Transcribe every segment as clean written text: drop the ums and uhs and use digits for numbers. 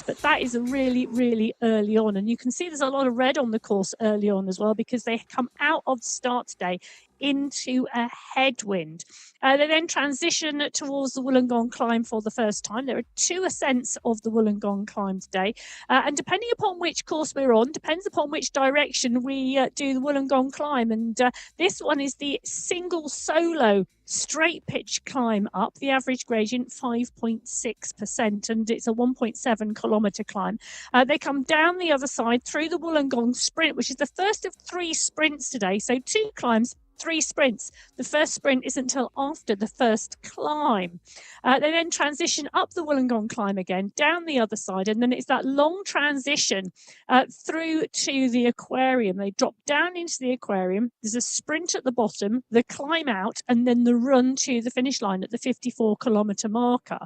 but that is really, really early on. And you can see there's a lot of red on the course early on as well, because they come out of the start today into a headwind. They then transition towards the Wollongong climb for the first time. There are 2 ascents of the Wollongong climb today. And depending upon which course we're on, depends upon which direction we do the Wollongong climb. And this one is the single solo straight pitch climb up, the average gradient 5.6%, and it's a 1.7 kilometre climb. They come down the other side through the Wollongong sprint, which is the first of 3 sprints today. So 2 climbs, 3 sprints. The first sprint isn't until after the first climb. They then transition up the Wollongong climb again, down the other side, and then it's that long transition through to the aquarium. They drop down into the aquarium. There's a sprint at the bottom, the climb out, and then the run to the finish line at the 54-kilometre marker.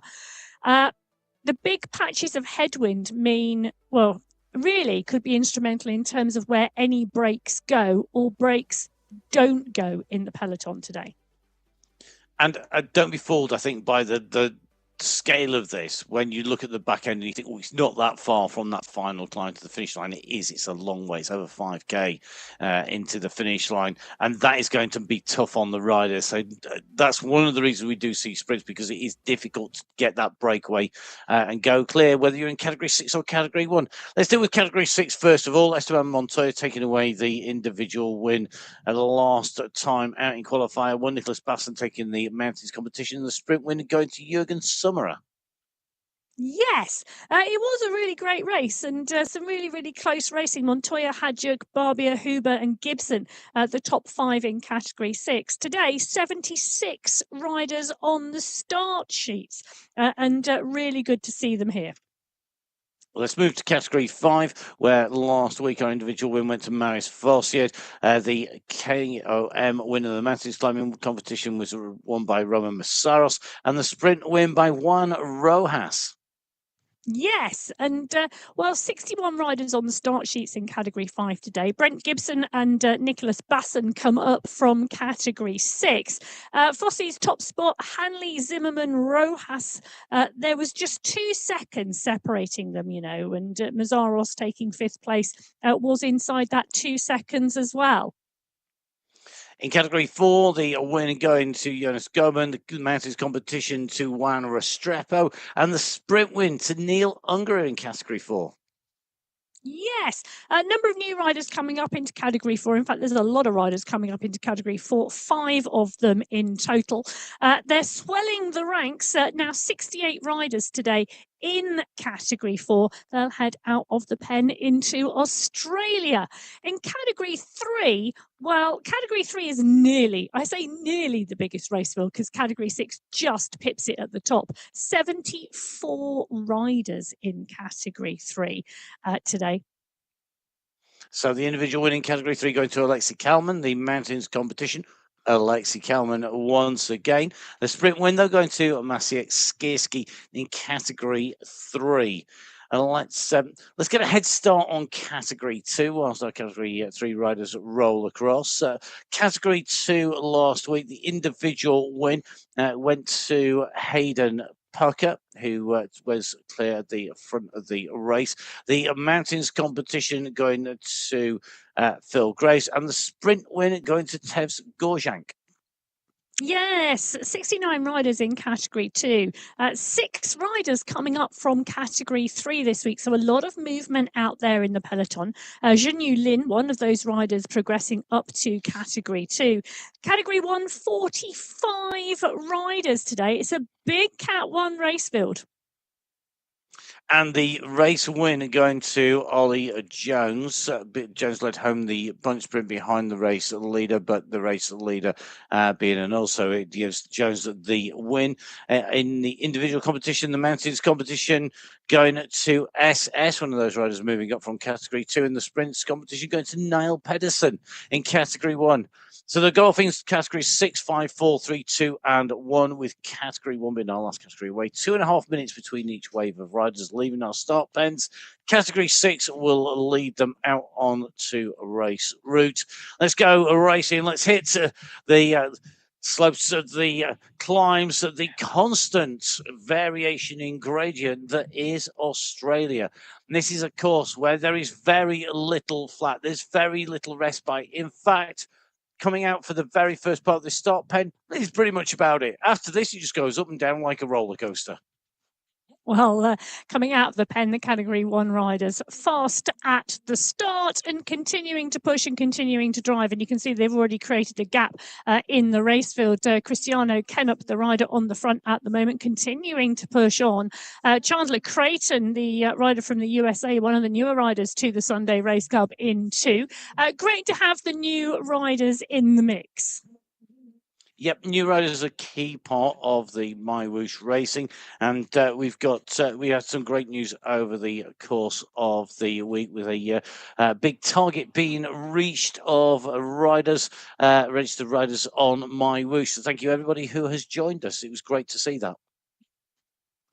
The big patches of headwind mean, well, really could be instrumental in terms of where any breaks go or breaks don't go in the peloton today. And don't be fooled, I think, by the scale of this. When you look at the back end and you think, oh, it's not that far from that final climb to the finish line. It is. It's a long way. It's over 5k into the finish line, and that is going to be tough on the riders. So that's one of the reasons we do see sprints, because it is difficult to get that breakaway and go clear, whether you're in category 6 or category 1. Let's deal with category 6 first of all. Esteban Montoya taking away the individual win at the last time out in qualifier. One, Nicholas Basson taking the mountains competition, the sprint win going to Jürgen Summerer. Yes, it was a really great race, and some really, really close racing. Montoya, Hadjuk, Barbier, Huber and Gibson, the top 5 in category 6. Today, 76 riders on the start sheets, and really good to see them here. Let's move to category 5, where last week our individual win went to Marius Forcier. The KOM win of the mountains climbing competition was won by Roman Massaros, and the sprint win by Juan Rojas. Yes, and 61 riders on the start sheets in category 5 today. Brent Gibson and Nicholas Basson come up from category 6. Fossey's top spot, Hanley, Zimmerman, Rojas. There was just 2 seconds separating them, you know, and Mazzaros taking 5th place was inside that 2 seconds as well. In category 4, the win going to Jonas Goman, the mountains competition to Juan Restrepo, and the sprint win to Neil Unger in category 4. Yes, a number of new riders coming up into category 4. In fact, there's a lot of riders coming up into category 4, 5 of them in total. They're swelling the ranks. Now 68 riders today in category 4. They'll head out of the pen into Australia. In category 3, well, category 3 is nearly, I say nearly the biggest race field, because category 6 just pips it at the top. 74 riders in category 3 today. So the individual win in category 3 going to Alexei Kalman, the mountains competition. Alexei Kalman once again. The sprint win, though, going to Maciej Skierski in category 3. And let's get a head start on category 2 whilst our category 3 riders roll across. Category 2 last week, the individual win went to Hayden Pucker, who was clear at the front of the race. The mountains competition going to Phil Grace, and the sprint win going to Tevs Gorjank. Yes, 69 riders in category 2. 6 riders coming up from category 3 this week. So a lot of movement out there in the peloton. Junyu Lin, one of those riders, progressing up to category 2. Category 1, 45 riders today. It's a big Cat 1 race field. And the race win going to Ollie Jones. Jones led home the bunch sprint behind the race leader, but the race leader being an also, it gives Jones the win. In the individual competition, the mountains competition going to SS, one of those riders moving up from category 2. In the sprints competition going to Niall Pedersen in category 1. So the golfing category 6, 5, 4, 3, 2, and 1, with category 1 being our last category away. 2.5 minutes between each wave of riders leaving our start pens. Category 6 will lead them out on to race route. Let's go racing. Let's hit the slopes of the climbs, the constant variation in gradient that is Australia. And this is a course where there is very little flat. There's very little respite. In fact, coming out for the very first part of the start pen is pretty much about it. After this, it just goes up and down like a roller coaster. Well, coming out of the pen, the Category 1 riders fast at the start and continuing to push and continuing to drive. And you can see they've already created a gap in the race field. Cristiano Kennup, the rider on the front at the moment, continuing to push on. Chandler Creighton, the rider from the USA, one of the newer riders to the Sunday Race Club in 2. Great to have the new riders in the mix. Yep, new riders are a key part of the MyWhoosh racing, and we had some great news over the course of the week with a big target being reached of riders, registered riders on MyWhoosh. So thank you everybody who has joined us. It was great to see that.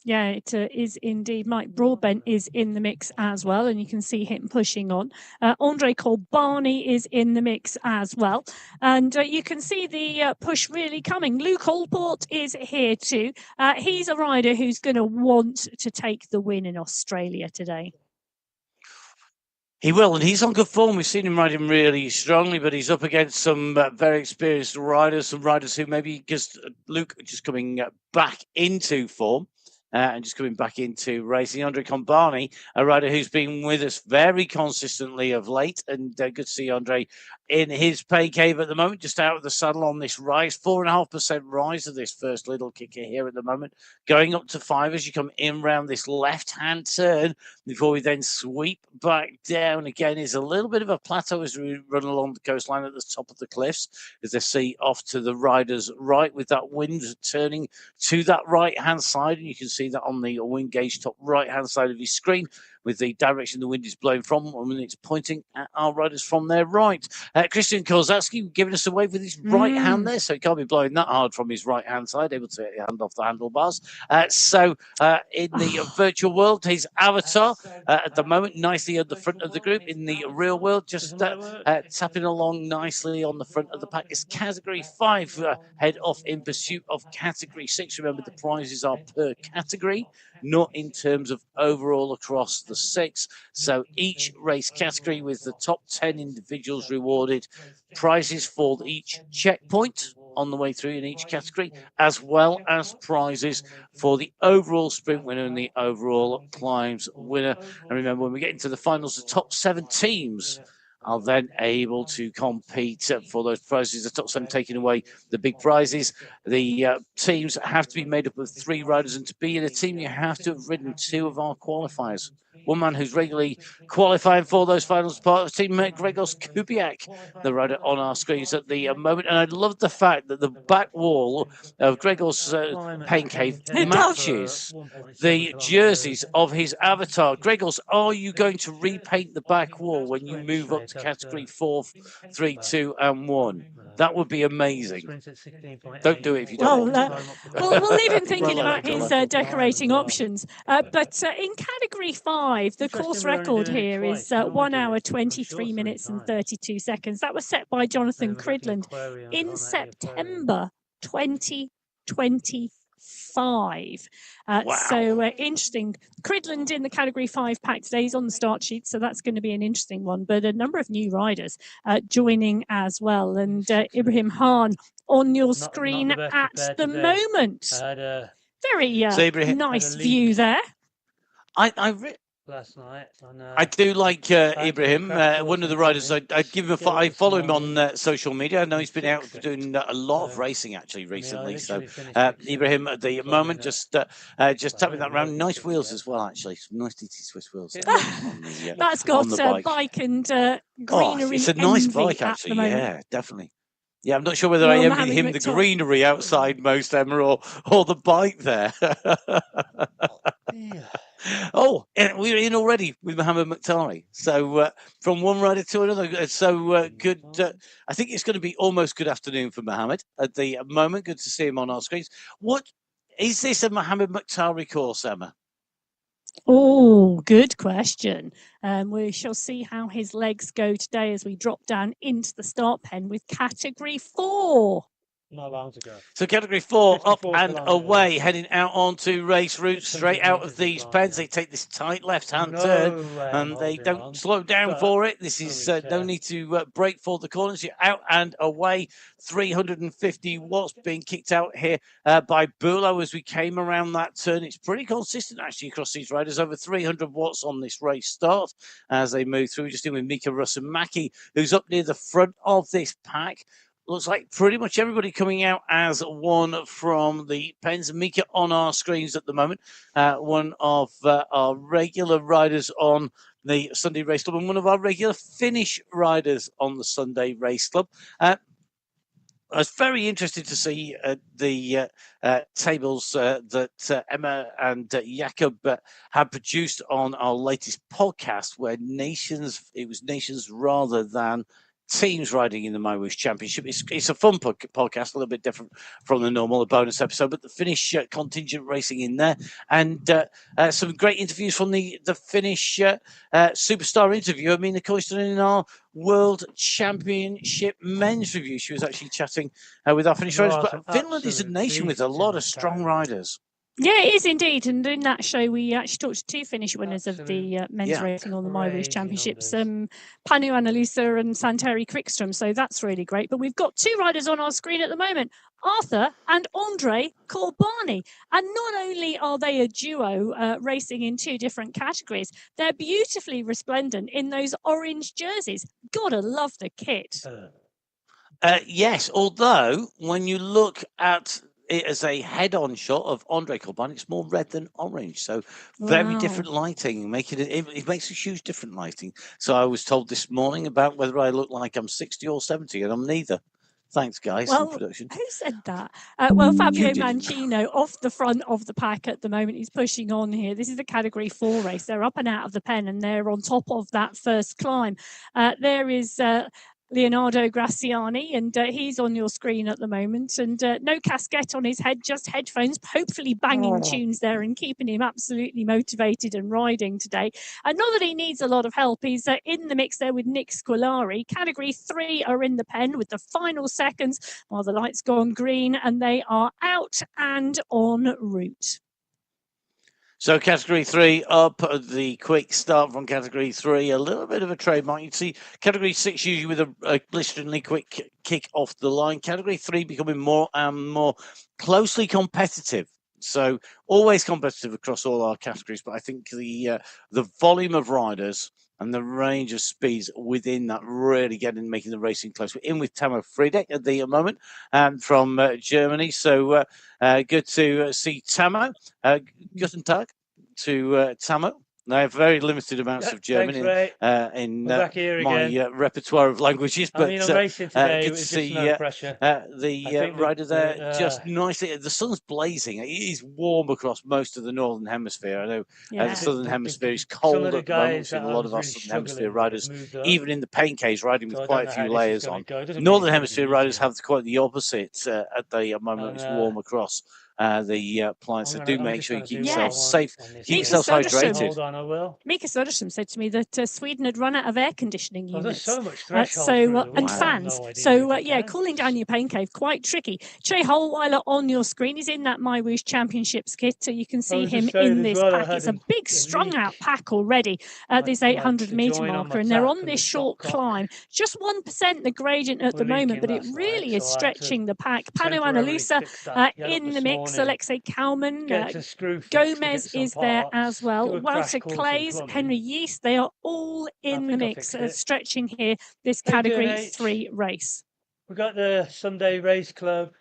Yeah, it is indeed. Mike Broadbent is in the mix as well, and you can see him pushing on. Andre Colbani is in the mix as well, and you can see the push really coming. Luke Allport is here too. He's a rider who's going to want to take the win in Australia today. He will, and he's on good form. We've seen him riding really strongly, but he's up against some very experienced riders, some riders who maybe just Luke just coming back into form. And just coming back into racing. Andre Combani, a rider who's been with us very consistently of late, and good to see Andre in his pay cave at the moment, just out of the saddle on this rise. 4.5% rise of this first little kicker here at the moment, going up to 5 as you come in round this left-hand turn before we then sweep back down again. Is a little bit of a plateau as we run along the coastline at the top of the cliffs, as they see off to the rider's right with that wind turning to that right-hand side, and you can see that on the wind gauge top right-hand side of your screen with the direction the wind is blowing from when it's pointing at our riders from their right. Christian Kozatski giving us a wave with his right hand there, so he can't be blowing that hard from his right-hand side, able to hand off the handlebars. So in the virtual world, his avatar at the moment nicely at the front of the group. In the real world, just tapping along nicely on the front of the pack is Category 5, head off in pursuit of Category 6. Remember, the prizes are per category, not in terms of overall across the 6. So each race category with the top 10 individuals rewarded, prizes for each checkpoint on the way through in each category, as well as prizes for the overall sprint winner and the overall climbs winner. And remember, when we get into the finals, the top 7 teams are then able to compete for those prizes. The top 7 taking away the big prizes. The teams have to be made up of 3 riders, and to be in a team, you have to have ridden 2 of our qualifiers. One man who's regularly qualifying for those finals, part of team Gregos Kubiak, the rider on our screens at the moment. And I love the fact that the back wall of Gregos pain cave matches the jerseys of his avatar. Gregos, are you going to repaint the back wall when you move up to category 4, 3, 2, and 1? That would be amazing. Don't do it if you don't want to. We'll leave him thinking about his decorating options. But in category 5, the course record here is 1 hour, 23 minutes and 32 seconds. That was set by Jonathan Cridland in September 2025. Wow. So interesting. Cridland in the category 5 pack today. He's on the start sheet, so that's going to be an interesting one. But a number of new riders joining as well. And Ibrahim Khan on your screen at the moment. Very nice view there. Last night. I do like Ibrahim, one of the riders. I'd give him I follow him on social media. I know he's been out doing a lot of racing actually recently. So Ibrahim at the moment just tapping that around. Nice wheels as well, actually. Some nice DT Swiss wheels. That's got bike and greenery. It's a nice bike actually. Yeah, definitely. Yeah, I'm not sure whether I envy him the greenery outside most, Emma, or the bike there. Oh, and we're in already with Mohammed Mukhtari. So from one rider to another. So good. I think it's going to be almost good afternoon for Mohammed at the moment. Good to see him on our screens. What is this a Mohammed Mukhtari course, Emma? Oh, good question. We shall see how his legs go today as we drop down into the start pen with category 4. not long to go. So category 4 up 54 and kilometres. away, heading out onto race route, 600 straight out of metres these of pens. climbing. They take this tight left-hand No turn, way and I'm they holding don't on, slow down but for it. This I is really no care. need to brake for the corners. You're out and away. 350 watts being kicked out here by Bulo as we came around that turn. It's pretty consistent actually across these riders. Over 300 watts on this race start as they move through. Just in with Mika Rusamaki, who's up near the front of this pack. Looks like pretty much everybody coming out as one from the pens. Mika on our screens at the moment. One of our regular riders on the Sunday Race Club and one of our regular Finnish riders on the Sunday Race Club. I was very interested to see the tables that Emma and Jakob had produced on our latest podcast, where it was nations rather than teams riding in the MyWhoosh Championship. It's a fun podcast, a little bit different from the normal, a bonus episode, but the Finnish contingent racing in there, and some great interviews from the Finnish superstar interviewer, Mina Koistonen, in our World Championship men's review. She was actually chatting with our Finnish riders, but Finland is a nation with a lot of strong riders. Yeah, it is indeed. And in that show, we actually talked to 2 Finnish winners of the men's racing on the MyWhoosh Championships, Panu Annalisa and Santeri Krickström. So that's really great. But we've got 2 riders on our screen at the moment, Arthur and Andre Corbani. And not only are they a duo racing in 2 different categories, they're beautifully resplendent in those orange jerseys. Gotta love the kit. Yes, although when you look at it as a head-on shot of Andre Corbani, it's more red than orange, so very different lighting. It makes a huge different lighting. So I was told this morning about whether I look like I'm 60 or 70, and I'm neither. Thanks, guys, in production. Who said that? Well, Fabio Mancino off the front of the pack at the moment. He's pushing on here. This is a Category 4 race. They're up and out of the pen, and they're on top of that first climb. There is Leonardo Graziani, and he's on your screen at the moment, and no casquette on his head, just headphones, hopefully banging tunes there and keeping him absolutely motivated and riding today. Not that he needs a lot of help. He's in the mix there with Nick Squilari. Category 3 are in the pen with the final seconds while the light's gone green, and they are out and en route. So Category 3 up, the quick start from Category 3, a little bit of a trademark. You can see Category 6 usually with a blisteringly quick kick off the line. Category 3 becoming more and more closely competitive. So always competitive across all our categories, but I think the volume of riders and the range of speeds within that really making the racing close. We're in with Tamo Friedeck at the moment from Germany. So good to see Tamo. Guten Tag to Tamo. I have very limited amounts of German in my repertoire of languages, but I'm racing today, good to see the rider there just nicely. The sun's blazing. It is warm across most of the Northern Hemisphere. I know the Southern Hemisphere is cold at the moment. We've seen a lot of our Southern Hemisphere riders, even in the pain caves, riding with quite a few layers on. Northern Hemisphere riders have quite the opposite at the moment. It's warm across the plants. So do make sure you keep yourself safe, keep yourselves hydrated. Hold on, I will. Mika Söderström said to me that Sweden had run out of air conditioning units. There's so much threshold and fans. Cooling down your pain cave, quite tricky. Trey Holweiler on your screen. He's in that MyWhoosh Championships kit, so you can see him in this pack. It's a big strung out pack already at this 800-meter marker, and they're on this short climb. Just 1% the gradient at the moment, but it really is stretching the pack. Panu Annalisa in the mix. Alexei Kalman, Gomez is there as well. Wouter Clays, Henry Yeast, they are all in the mix, stretching here this Category 3 race. We got the Sunday Race Club.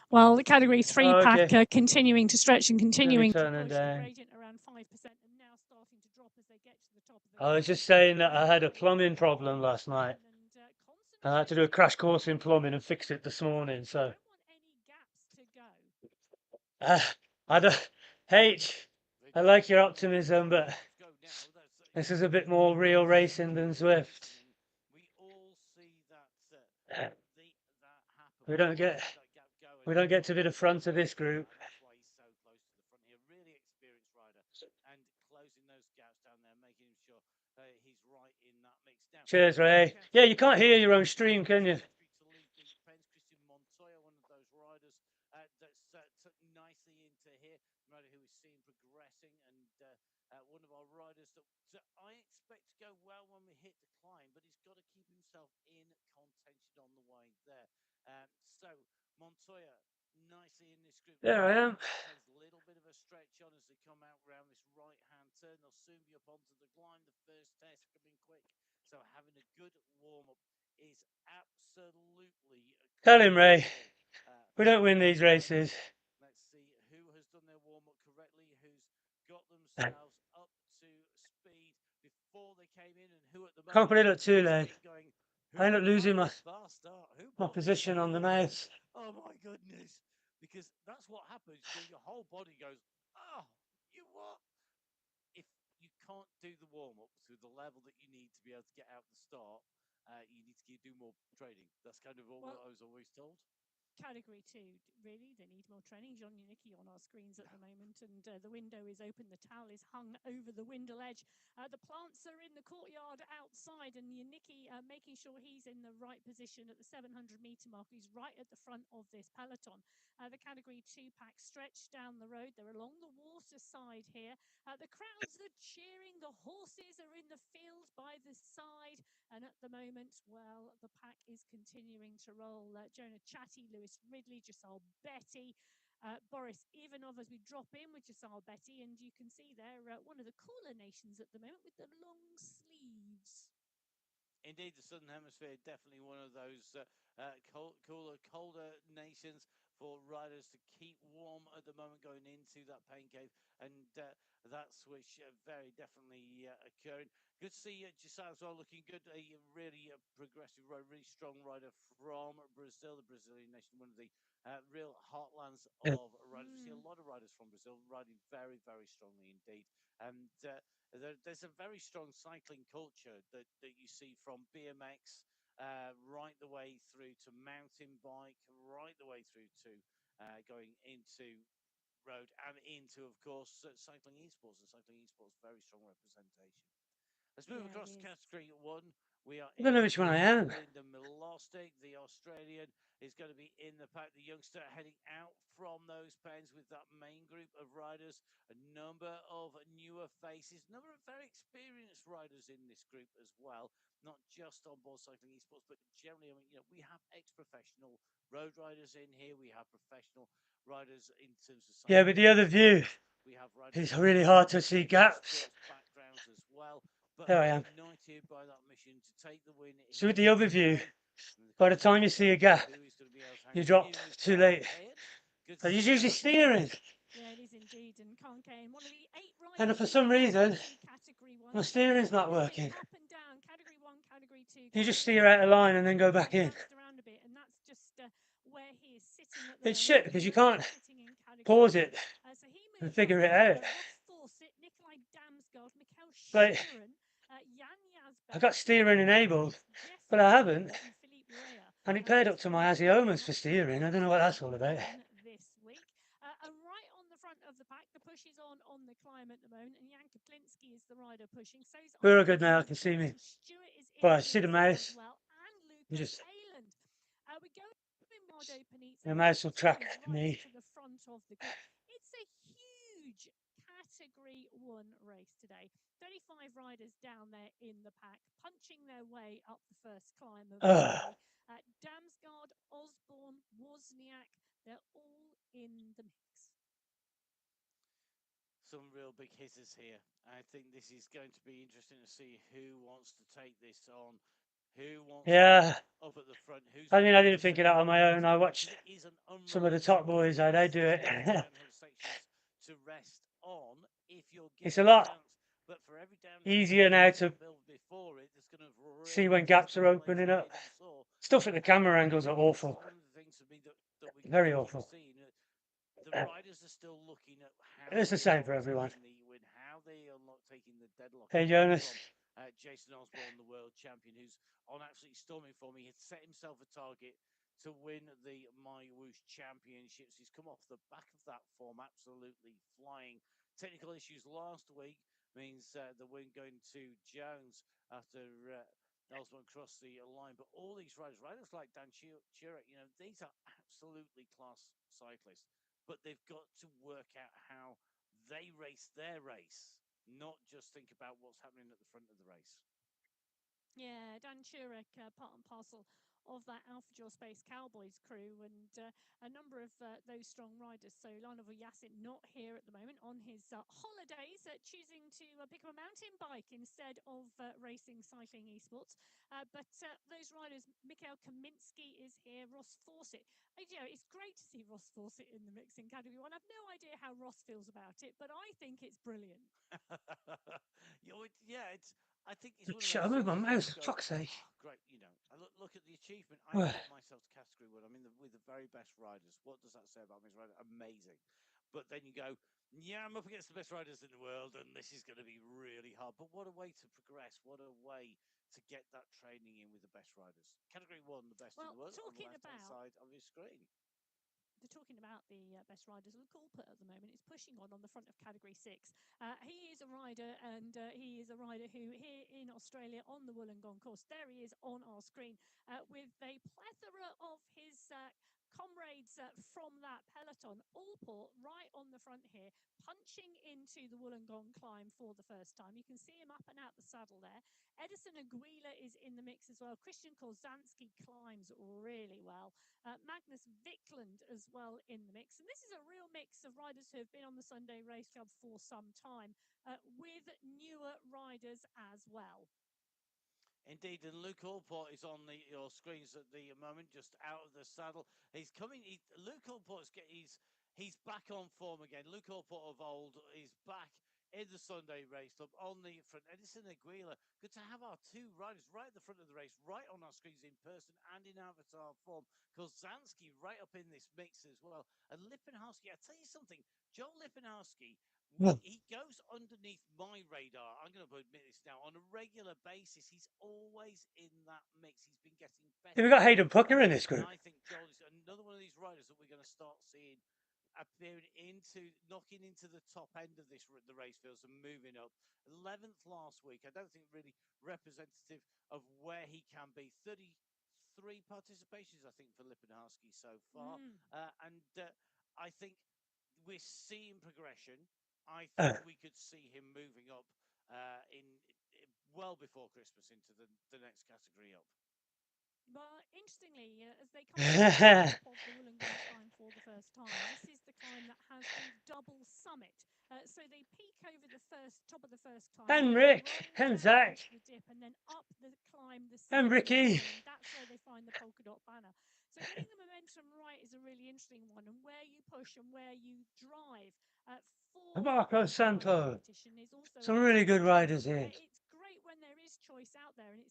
Well, the Category 3 pack continuing to stretch and continuing to push the gradient around 5% and now starting to drop as they get to the top of the I was just saying that I had a plumbing problem last night. I had to do a crash course in plumbing and fix it this morning, so I like your optimism, but this is a bit more real racing than Zwift. We don't get to be the front of this group. Cheers, Ray. Yeah, you can't hear your own stream, can you? I expect to go well when we hit the climb, but he's got to keep himself in contention on the way there. So Montoya nicely in this group. There I am. Takes a little bit of a stretch on as they come out around this right-hand turn. They'll soon be up onto the climb. The first test coming quick. So having a good warm-up is absolutely Tell him, Ray. We don't win these Let's races. see who has done their warm-up correctly, who's got themselves up to speed before they came in, and who at the moment Can't put it up too late. Going, I end up losing my start? position on the mouse. Oh my goodness! Because that's what happens. Your whole body goes, oh, you what? If you can't do the warm-up to the level that you need to be able to get out the start, you need to do more training. That's kind of what I was always told. Category 2, really, they need more training. John Janicki on our screens at the moment, and the window is open. The towel is hung over the window ledge. The plants are in the courtyard outside, and Janicki making sure he's in the right position at the 700-meter mark. He's right at the front of this peloton. The Category 2 pack stretched down the road. They're along the water side here. The crowds are cheering. The horses are in the field by the side. And at the moment, well, the pack is continuing to roll. Jonah Chatty, Lewis Ridley, Giselle Betty, Boris Ivanov as we drop in with Giselle Betty. And you can see they're one of the cooler nations at the moment with the long sleeves. Indeed, the Southern Hemisphere definitely one of those cooler, colder nations for riders to keep warm at the moment going into that pain cave, and that switch very definitely occurring. Good to see Giselle as well, looking good. A really progressive rider, really strong rider from Brazil, the Brazilian nation, one of the real heartlands of riders. We see a lot of riders from Brazil riding very, very strongly indeed, and there's a very strong cycling culture that you see from BMX right the way through to mountain bike, right the way through to going into road and into, of course, cycling esports. And cycling esports, very strong representation. Let's move across to Category 1. We are I don't know which one I am. Linda Milostic, the Australian, is going to be in the pack. The youngster heading out from those pens with that main group of riders. A number of newer faces, a number of very experienced riders in this group as well. Not just on board cycling esports, but generally, I mean, we have ex-professional road riders in here. We have professional riders in terms of cycling. Yeah, but the other view, we have riders it's really hard to see gaps. Backgrounds as well. But there I am. United by that mission to take the win. So with the other view, by the time you see a gap, you drop too late. But he's usually steering. Yeah, it is indeed. And Conke, one of the 8 riders. And for some reason, my steering's not working. Up and down, Category 1, Category 2. You just steer out of line and then go back in. Around a bit, and that's just where he is sitting at it's shit because you can't pause it and figure it out. Like, I got steering enabled, but I haven't. And it paired up to my Assiomas for steering. I don't know what that's all about. This week. Right on the front of the pack, the push is on the climb at the moment, and Jan Kaplinski is the rider pushing. So he's We're good now, I can see me. Well, I see the mouse. Well, and you just we go the mouse will track me. To the front of the group. It's a huge Category 1 race today. 35 riders down there in the pack, punching their way up the first climb of the day. Damsgaard, Osborne, Wozniak, they're all in the mix. Some real big hitters here. I think this is going to be interesting to see who wants to take this on. Who wants to up at the front? I mean, I didn't think it out on my own. I watched some of the top boys, how they do it. to rest on if you're it's a lot easier now to see when gaps are opening up. Stuff at the camera angles are awful. Very awful. The riders are still looking at how it's the same for everyone. How they are not taking the deadlock. Hey, Jonas. Jason Osborne, the world champion, who's on absolutely storming form. He had set himself a target to win the MyWhoosh championships. He's come off the back of that form, absolutely flying. Technical issues last week means the win going to Jones after Osborne crossed the line. But all these riders like Dan Churek, these are absolutely class cyclists. But they've got to work out how they race their race. not just think about what's happening at the front of the race. Yeah, Dan Turek, part and parcel of that Alpha Jaw Space Cowboys crew, and a number of those strong riders. So Lionel Yassin not here at the moment on his holidays, choosing to pick up a mountain bike instead of racing cycling esports. But those riders, Mikhail Kaminsky is here, Ross Fawcett. You know, it's great to see Ross Fawcett in the mixing category one. I've no idea how Ross feels about it, but I think it's brilliant. Yeah, it's. I think it's one of those. Shut up with my mouse, for fuck's sake. Oh, great, you know. I look at the achievement. I put myself to category one. I'm with the very best riders. What does that say about me as a rider? Amazing. But then you go, yeah, I'm up against the best riders in the world, and this is going to be really hard. But what a way to progress! What a way to get that training in with the best riders. Category one, the best in the world. On the left-hand side of your screen. They're talking about the best riders. Luke Allput at the moment is pushing on the front of category 6. He is a rider, and he is a rider who here in Australia on the Wollongong course, there he is on our screen with a plethora of his comrades from that peloton. Allport right on the front here, punching into the Wollongong climb for the first time. You can see him up and out the saddle there. Edison Aguila is in the mix as well. Christian Korzanski climbs really well. Magnus Vikland as well in the mix. And this is a real mix of riders who have been on the Sunday Race Club for some time, with newer riders as well. Indeed, and Luke Allport is on your screens at the moment, just out of the saddle. He's coming. Luke Allport's he's back on form again. Luke Allport of old is back in the Sunday Race Club on the front. Edison Aguila, good to have our two riders right at the front of the race, right on our screens in person and in avatar form. Korzanski right up in this mix as well. And Lipinowski, I tell you something, Joel Lipinowski, he goes underneath my radar. I'm going to admit this now. On a regular basis, he's always in that mix. He's been getting better. We've got Hayden Puckner in this group. And I think Joel is another one of these riders that we're going to start seeing appearing knocking into the top end of the race fields and moving up. 11th last week. I don't think really representative of where he can be. 33 participations, I think, for Lipinowski so far. And I think we're seeing progression. I think we could see him moving up in well before Christmas into the next category up. But interestingly, as they come to the top of the Wollongong climb for the first time, this is the climb that has the double summit. So they peak over the top of the first climb. And Rick, and Zach, the dip, and then up the climb, and Ricky. And that's where they find the polka dot banner. So getting the momentum right is a really interesting one, and where you push and where you drive for Marco Santo. is also some really good riders here. It's great when there is choice out there, and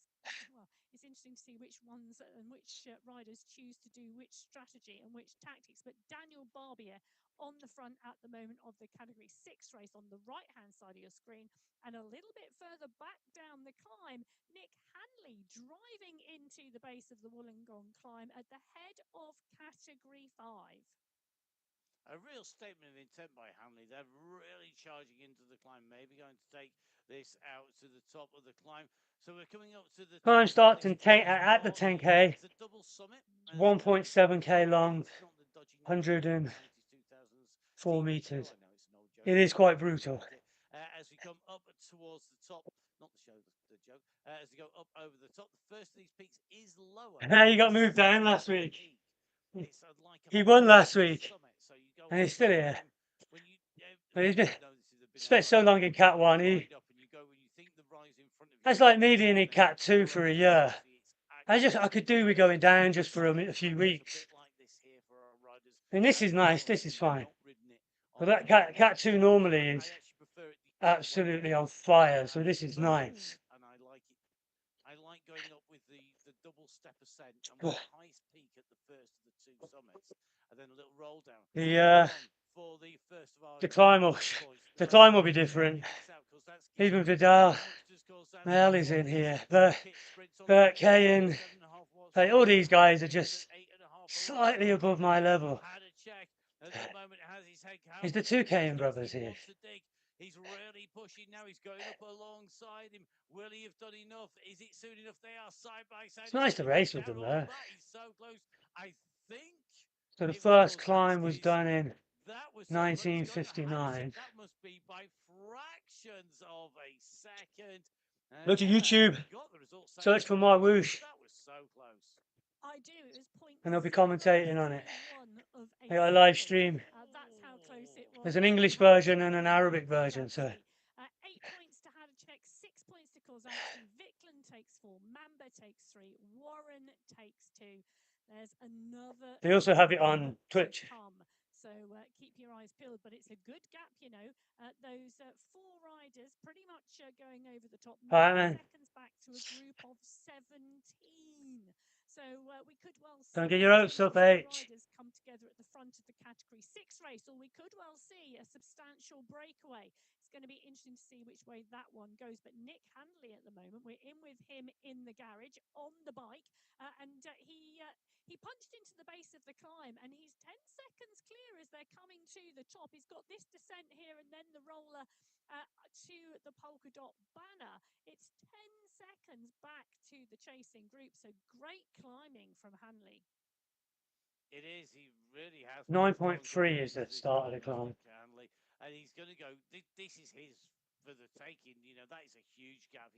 it's interesting to see which ones and which riders choose to do which strategy and which tactics. But Daniel Barbier on the front at the moment of the category 6 race on the right hand side of your screen, and a little bit further back down the climb, Nick Hanley driving into the base of the Wollongong climb at the head of category 5. A real statement of intent by Hanley. They're really charging into the climb, maybe going to take this out to the top of the climb. So we're coming up to the climb starts at the 10k. It's a double summit. 1.7k long, 104 meters. It is quite brutal. As we come up towards the top, not the show, the joke. As we go up over the top, the first of these peaks is lower. He got moved down last week. He won last week, and he's still here. But he's been spent so long in Cat 1. That's like me being in Cat 2 for a year. I could do with going down just for a few weeks. And this is nice. This is fine. But that Cat 2 normally is absolutely on fire. So this is nice. I like going up with the double step ascent and with the highest peak at the first of the two summits, and then a little roll down. The climb will be different. Even Vidal, Mel is in here. Bert Cahill, all these guys are just slightly above my level. He's the 2 Cahill brothers here. He's really pushing now. He's going up alongside him. Will he have done enough? Is it soon enough? They are side by side. It's nice to race with them there. He's so close. I think. So the first climb was done in That was 1959. That must be by fractions of a second. Go to YouTube, Got the results. search for MyWhoosh, That was so close. I do. It was point. and they'll be commentating on it. Of They got a live second. stream. That's how close it was. There's an English version and an Arabic version, so 8 points to Hadacek, 6 points to Korzanski. Vikland takes 4, Mamba takes 3, Warren takes 2. There's another. they also have it on Twitch. So keep your eyes peeled, but it's a good gap, you know. Those 4 riders pretty much going over the top. 9 seconds back to a group of 17. So we could well see. Don't get your hopes up, H. Riders come together at the front of the Category 6 race, or we could well see a substantial breakaway. It's going to be interesting to see which way that one goes. But Nick Handley at the moment, we're in with him in the garage on the bike, and he punched into the base of the climb, and he's 10 seconds clear as they're coming to the top. He's got this descent here and then the roller to the polka dot banner. It's 10 seconds back to the chasing group, so great climbing from Hanley. It is. He really has. 9.3 is the start of the climb. Hanley, and he's going to go. This is his for the taking. You know, that is a huge gap.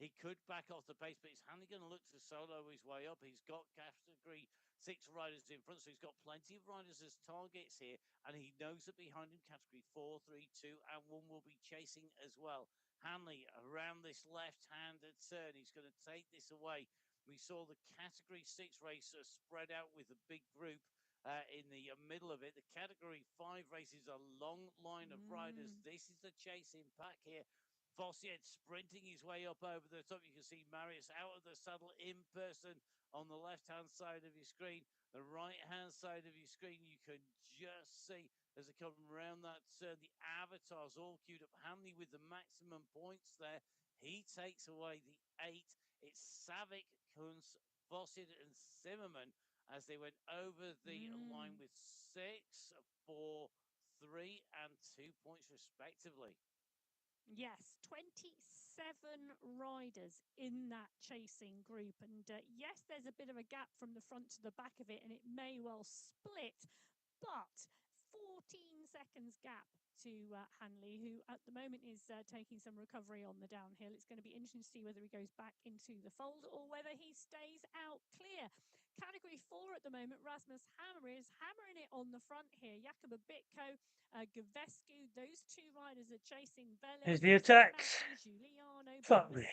He could back off the pace, but is Hanley going to look to solo his way up? He's got Category 6 riders in front, so he's got plenty of riders as targets here, and he knows that behind him Category 4, 3, 2, and 1 will be chasing as well. Hanley around this left-handed turn, he's going to take this away. We saw the Category 6 race spread out with a big group in the middle of it. The Category 5 race is a long line of riders. This is the chasing pack here. Fossiet sprinting his way up over the top. You can see Marius out of the saddle in person on the left-hand side of your screen. The right-hand side of your screen, you can just see as they come around that turn, the avatars all queued up. Hanley with the maximum points there. He takes away the 8. It's Savic, Kunz, Fossiet, and Zimmerman as they went over the line with 6, 4, 3, and 2 points respectively. Yes, 27 riders in that chasing group. And yes, there's a bit of a gap from the front to the back of it, and it may well split. But 14 seconds gap to Hanley, who at the moment is taking some recovery on the downhill. It's going to be interesting to see whether he goes back into the fold or whether he stays out clear. Category 4 at the moment, Rasmus Hammer is hammering it on the front here. Jakob Bitko, Gavescu, those 2 riders are chasing Vélez. Here's the attacks. Giuliano, Fuck me.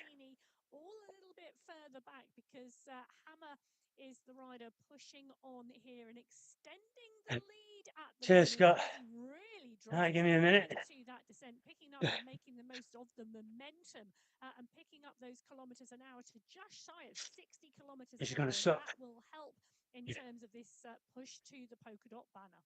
all a little bit further back because Hammer is the rider pushing on here and extending the lead at the Cheers, Scott. really Alright, give me a minute. to that descent, picking up and making the most of the momentum and picking up those kilometers an hour to just shy of 60 kilometers This is an hour. going to suck. That will help in terms of this push to the polka dot banner.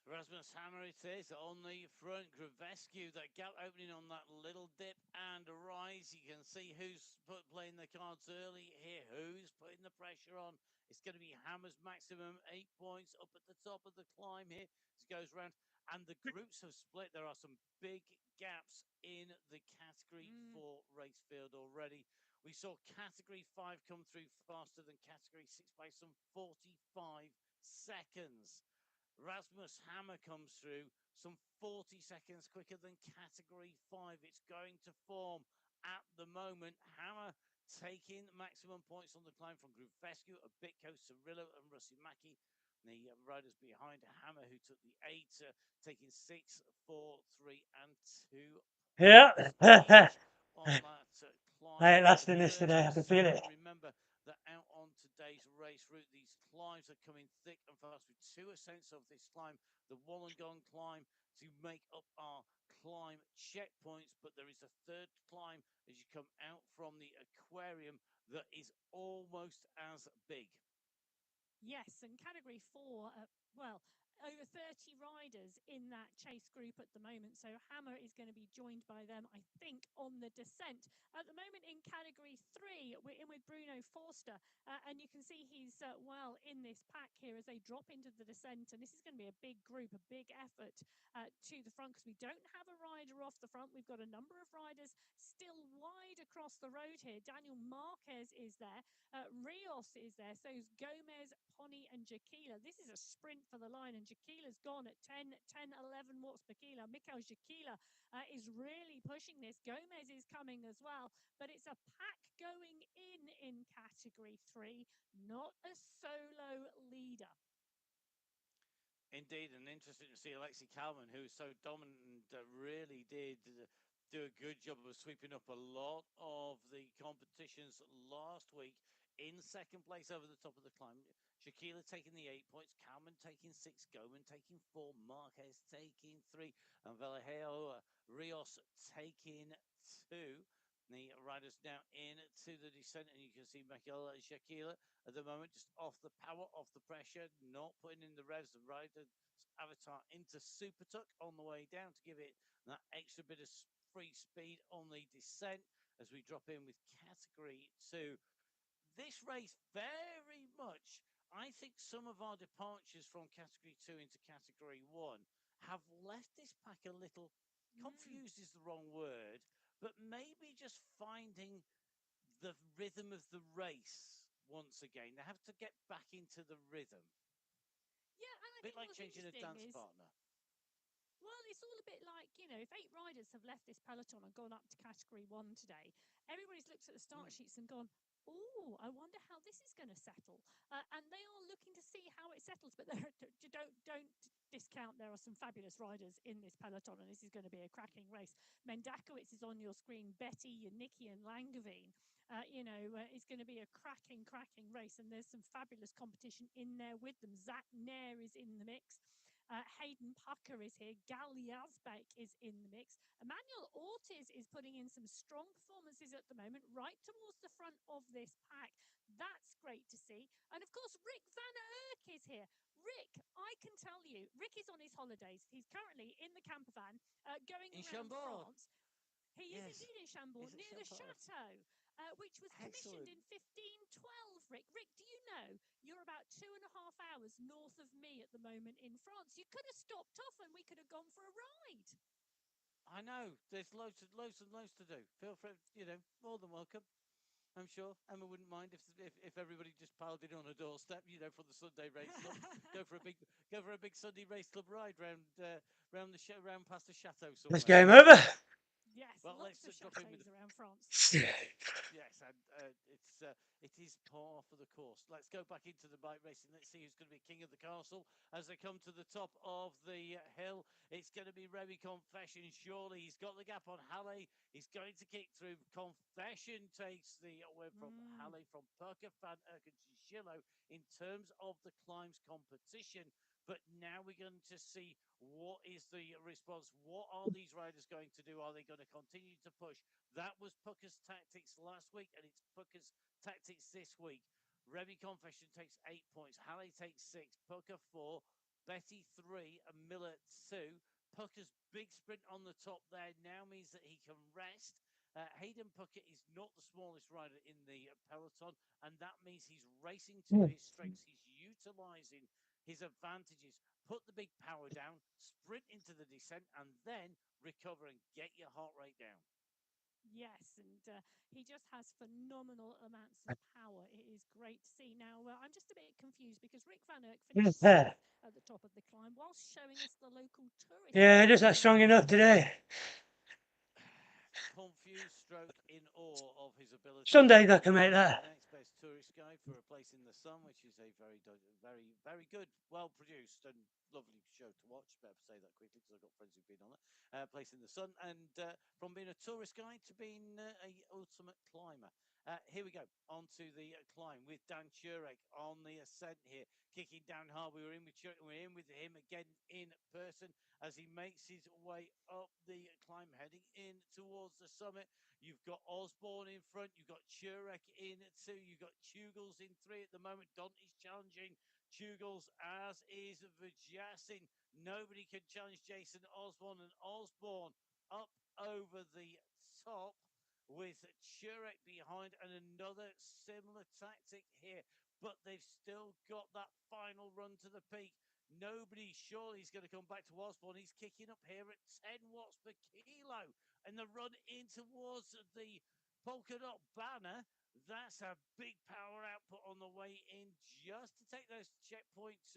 Rasmus Hammer it is on the front. Gravescu, that gap opening on that little dip and rise. You can see who's playing the cards early here, who's putting the pressure on. It's going to be Hammer's maximum 8 points up at the top of the climb here as it goes around. And the groups have split. There are some big gaps in the Category 4 race field already. We saw Category 5 come through faster than Category 6 by some 45 seconds. Rasmus Hammer comes through some 40 seconds quicker than Category 5. It's going to form at the moment. Hammer taking maximum points on the climb from Gravescu, Bitko, Cirillo, and Rusimaki. The riders behind Hammer, who took the 8, taking 6, 4, 3, and 2. Yeah. On that climb. I ain't lasting this today. I can feel it. Remember that out on today's race route, these climbs are coming thick and fast with 2 ascents of this climb. The Wollongong climb to make up our climb checkpoints, but there is a 3rd climb as you come out from the aquarium that is almost as big. Yes, and Category 4, well, over 30 riders in that chase group at the moment. So Hammer is going to be joined by them, I think, on the descent. At the moment in category 3, we're in with Bruno Forster. And you can see he's well in this pack here as they drop into the descent. And this is going to be a big group, a big effort to the front, because we don't have a rider off the front. We've got a number of riders still wide across the road here. Daniel Marquez is there. Rios is there. So is Gomez, Pony, and Jaquila. This is a sprint for the line, and Jaquila's gone at 10, 11 watts per kilo. Mikhail Jaquila is really pushing this. Gomez is coming as well, but it's a pack going in category 3, not a solo leader. Indeed, and interesting to see Alexi Kalman, who was so dominant and really did do a good job of sweeping up a lot of the competitions last week in second place over the top of the climb. Shaquila taking the 8 points, Kalman taking 6, Goman taking 4, Marquez taking 3, and Vallejo Rios taking 2. The riders now into the descent, and you can see Michael Shaquila at the moment just off the power, off the pressure, not putting in the revs. The rider's avatar into Super Tuck on the way down to give it that extra bit of free speed on the descent as we drop in with category 2. This race very much, I think some of our departures from category 2 into category 1 have left this pack a little confused is the wrong word, but maybe just finding the rhythm of the race once again. They have to get back into the rhythm. Yeah, and I a bit think like changing a dance partner. Well, it's all a bit like, if 8 riders have left this peloton and gone up to category 1 today, everybody's looked at the start sheets and gone, oh, I wonder how this is going to settle. And they are looking to see how it settles, but don't discount, there are some fabulous riders in this peloton, and this is going to be a cracking race. Mendakowicz is on your screen, Betty, Yannicki, and Langevin. It's going to be a cracking race, and there's some fabulous competition in there with them. Zach Nair is in the mix. Hayden Pucker is here. Gal Yazbek is in the mix. Emmanuel Ortiz is putting in some strong performances at the moment, right towards the front of this pack. That's great to see. And of course, Rick Van Erck is here. Rick, I can tell you, Rick is on his holidays. He's currently in the camper van going in around Chambord. France. He is indeed in Chambord, near the chateau, which was commissioned in 1512, Rick. Rick, do you know you're about 2.5 hours north of me at the moment in France? You could have stopped off and we could have gone for a ride. I know. There's loads to do. Feel free, more than welcome. I'm sure Emma wouldn't mind if everybody just piled in on a doorstep, for the Sunday race club. go for a big Sunday race club ride round past the chateau somewhere. Let's game over. Yes, well, lots let's of drop in with around France. Yes, and it is par for the course. Let's go back into the bike racing. Let's see who's going to be king of the castle as they come to the top of the hill. It's going to be Remy Confession. Surely he's got the gap on Halle. He's going to kick through. Confession takes the win from Halle, from Perker, Van Erck, and Chinchillo in terms of the climbs competition. But now we're going to see what is the response. What are these riders going to do? Are they going to continue to push? That was Pucker's tactics last week, and it's Pucker's tactics this week. Remy Confession takes 8 points. Halle takes 6. Pucker 4. Betty 3. And Miller 2. Pucker's big sprint on the top there now means that he can rest. Hayden Pucker is not the smallest rider in the peloton, and that means he's racing to his strengths. He's utilising his advantages. Put the big power down, sprint into the descent, and then recover and get your heart rate down. Yes, and he just has phenomenal amounts of power. It is great to see. Now, I'm just a bit confused because Rick Van Erck finished at the top of the climb whilst showing us the local tourist. Yeah, just not strong enough today. Confused, stroke in awe of his ability. Some days I can make that. Next best tourist guide for A Place in the Sun, which is a very, very good, well produced and lovely show to watch. Better say that quickly because I've got friends who've been on it. Place in the Sun, and from being a tourist guide to being a ultimate climber. Here we go on to the climb with Dan Turek on the ascent here, kicking down hard. We're in with him again in person as he makes his way up the climb, heading in towards the summit. You've got Osborne in front, you've got Turek in 2, you've got Tugels in 3 at the moment. Dante's challenging Jugles, as is Vajassin. Nobody can challenge Jason Osborne, and Osborne up over the top with Churek behind, and another similar tactic here, but they've still got that final run to the peak. Nobody surely is going to come back to Osborne. He's kicking up here at 10 watts per kilo, and the run in towards the polka dot banner. That's a big power output on the way in, just to take those checkpoints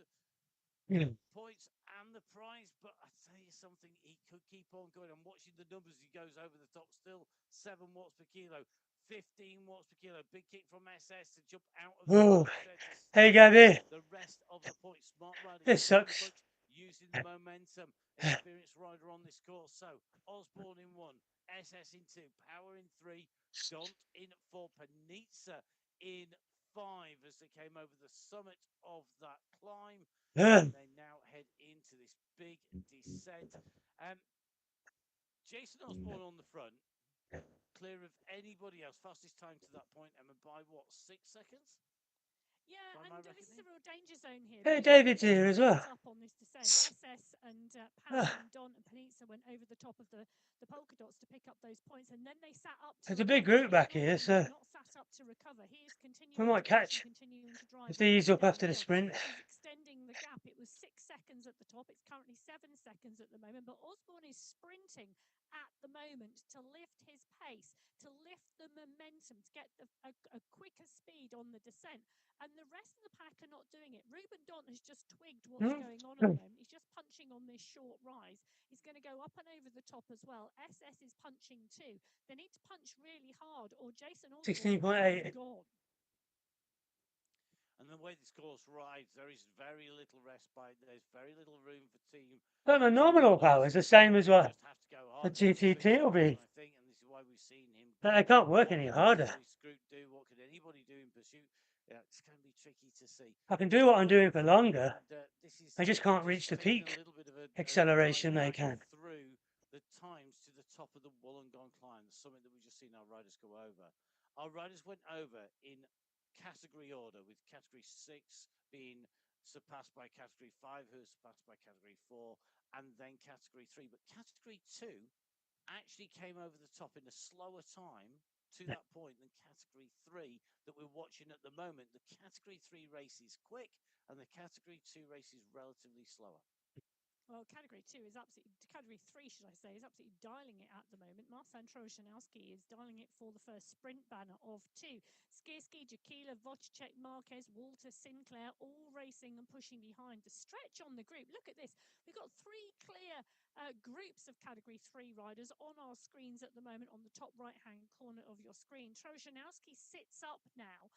points and the prize. But I tell you something, he could keep on going. I'm watching the numbers. He goes over the top, still 7 watts per kilo, 15 watts per kilo. Big kick from SS to jump out of the Hey Gabby, the rest of the points. Smart rider. this sucks. Using the momentum, experienced rider on this course. So Osborne in 1, SS in 2, Power in 3, Dont in 4, Panizza in 5 as they came over the summit of that climb. And they now head into this big descent. Jason Osborne on the front, clear of anybody else. Fastest time to that point, Emma, by what, 6 seconds? Yeah, and this is a real danger zone here. Hey, David's here as well. Up on this descent, SS and Power and Don and Panizza went over the top of the polka dots to pick up those points, and then they sat up. There's a big group back here, so not sat up to recover. He is continuing. We might catch continuing to drive. if they ease up after the sprint. He's extending the gap. It was 6 seconds at the top. It's currently 7 seconds at the moment, but Osborne is sprinting at the moment to lift his pace, to lift the momentum, to get a quicker speed on the descent. And the rest of the pack are not doing it. Ruben Dont has just twigged what's going on at the moment. He's just punching on this short rise. He's going to go up and over the top as well. SS is punching too. They need to punch really hard, or Jason Osborne 16.8. gone. And the way this course rides, there is very little respite. There's very little room for team. But the nominal power is the same as what the GTT will be. I think, and this is why we've seen him. I can't work any harder. What could anybody do in pursuit? Yeah, it's going to be tricky to see. I can do what I'm doing for longer. I just can't reach the peak acceleration they can. Through the times to the top of the Wollongong climb, the summit that we've just seen our riders go over. Our riders went over in category order, with category 6 being surpassed by category 5, who is surpassed by category 4, and then category 3. But category 2 actually came over the top in a slower time to that point than category 3 that we're watching at the moment. The category 3 race is quick, and the category 2 race is relatively slower. Well, category 2 is absolutely, category 3, should I say, is absolutely dialing it at the moment. Marcin Troshanowski is dialing it for the first sprint banner of 2. Skierski, Jakila, Wojciech, Marquez, Walter, Sinclair, all racing and pushing behind. The stretch on the group, look at this. We've got 3 clear groups of category 3 riders on our screens at the moment on the top right-hand corner of your screen. Troshanowski sits up now.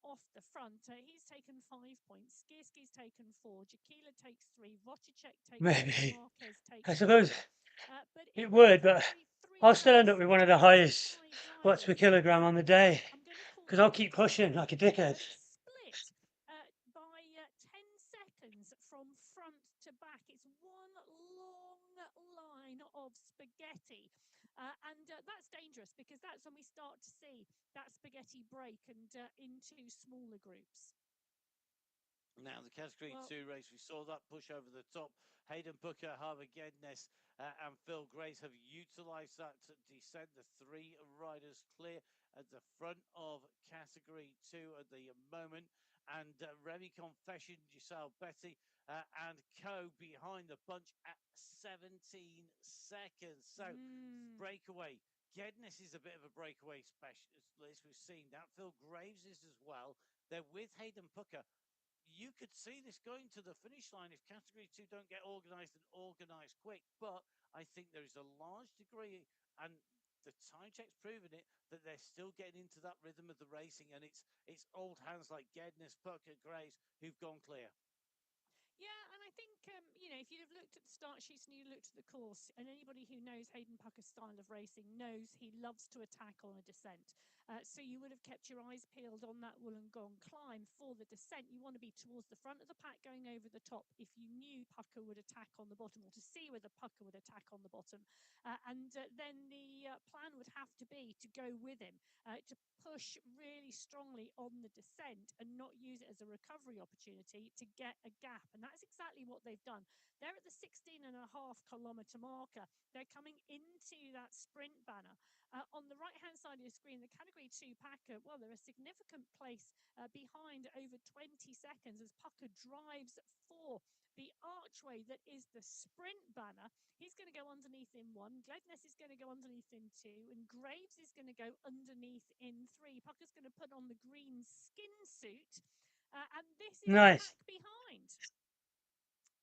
Off the front, he's taken 5 points. Skierski's taken 4. Jakila takes 3. Wojciech takes 4. Marquez takes I suppose but it would, but I'll still end up with one of the highest watts per kilogram on the day because I'll keep pushing like a dickhead. Split by 10 seconds from front to back. It's one long line of spaghetti. And that's dangerous because that's when we start to see that spaghetti break and into smaller groups. Now, the category 2 race, we saw that push over the top. Hayden Booker, Harvey Gednes, and Phil Grace have utilised that to descend. The 3 riders clear at the front of category 2 at the moment. And Remy Confession, Giselle Betty, and Co behind the bunch at 17 seconds. So, breakaway. Gednes is a bit of a breakaway specialist. We've seen that. Phil Graves is as well. They're with Hayden Booker. You could see this going to the finish line if category 2 don't get organised and organised quick. But I think there is a large degree, and the time check's proven it, that they're still getting into that rhythm of the racing, and it's old hands like Gednes, Booker, Graves who've gone clear. Yeah, and I think, you know, if you'd have looked at the start sheets and you looked at the course, and anybody who knows Hayden Pucker's style of racing knows he loves to attack on a descent. So you would have kept your eyes peeled on that Wollongong climb for the descent. You want to be towards the front of the pack going over the top if you knew Pucker would attack on the bottom, or to see whether Pucker would attack on the bottom. And then the plan would have to be to go with him, to push really strongly on the descent and not use it as a recovery opportunity to get a gap. And that's exactly what they've done. They're at the 16.5-kilometre marker. They're coming into that sprint banner. On the right-hand side of your screen, the Category 2 packer, well, they're a significant place behind, over 20 seconds, as Pucker drives for the archway that is the sprint banner. He's going to go underneath in 1. Gledness is going to go underneath in 2. And Graves is going to go underneath in 3. Pucker's going to put on the green skin suit. And this is Nice. the pack behind.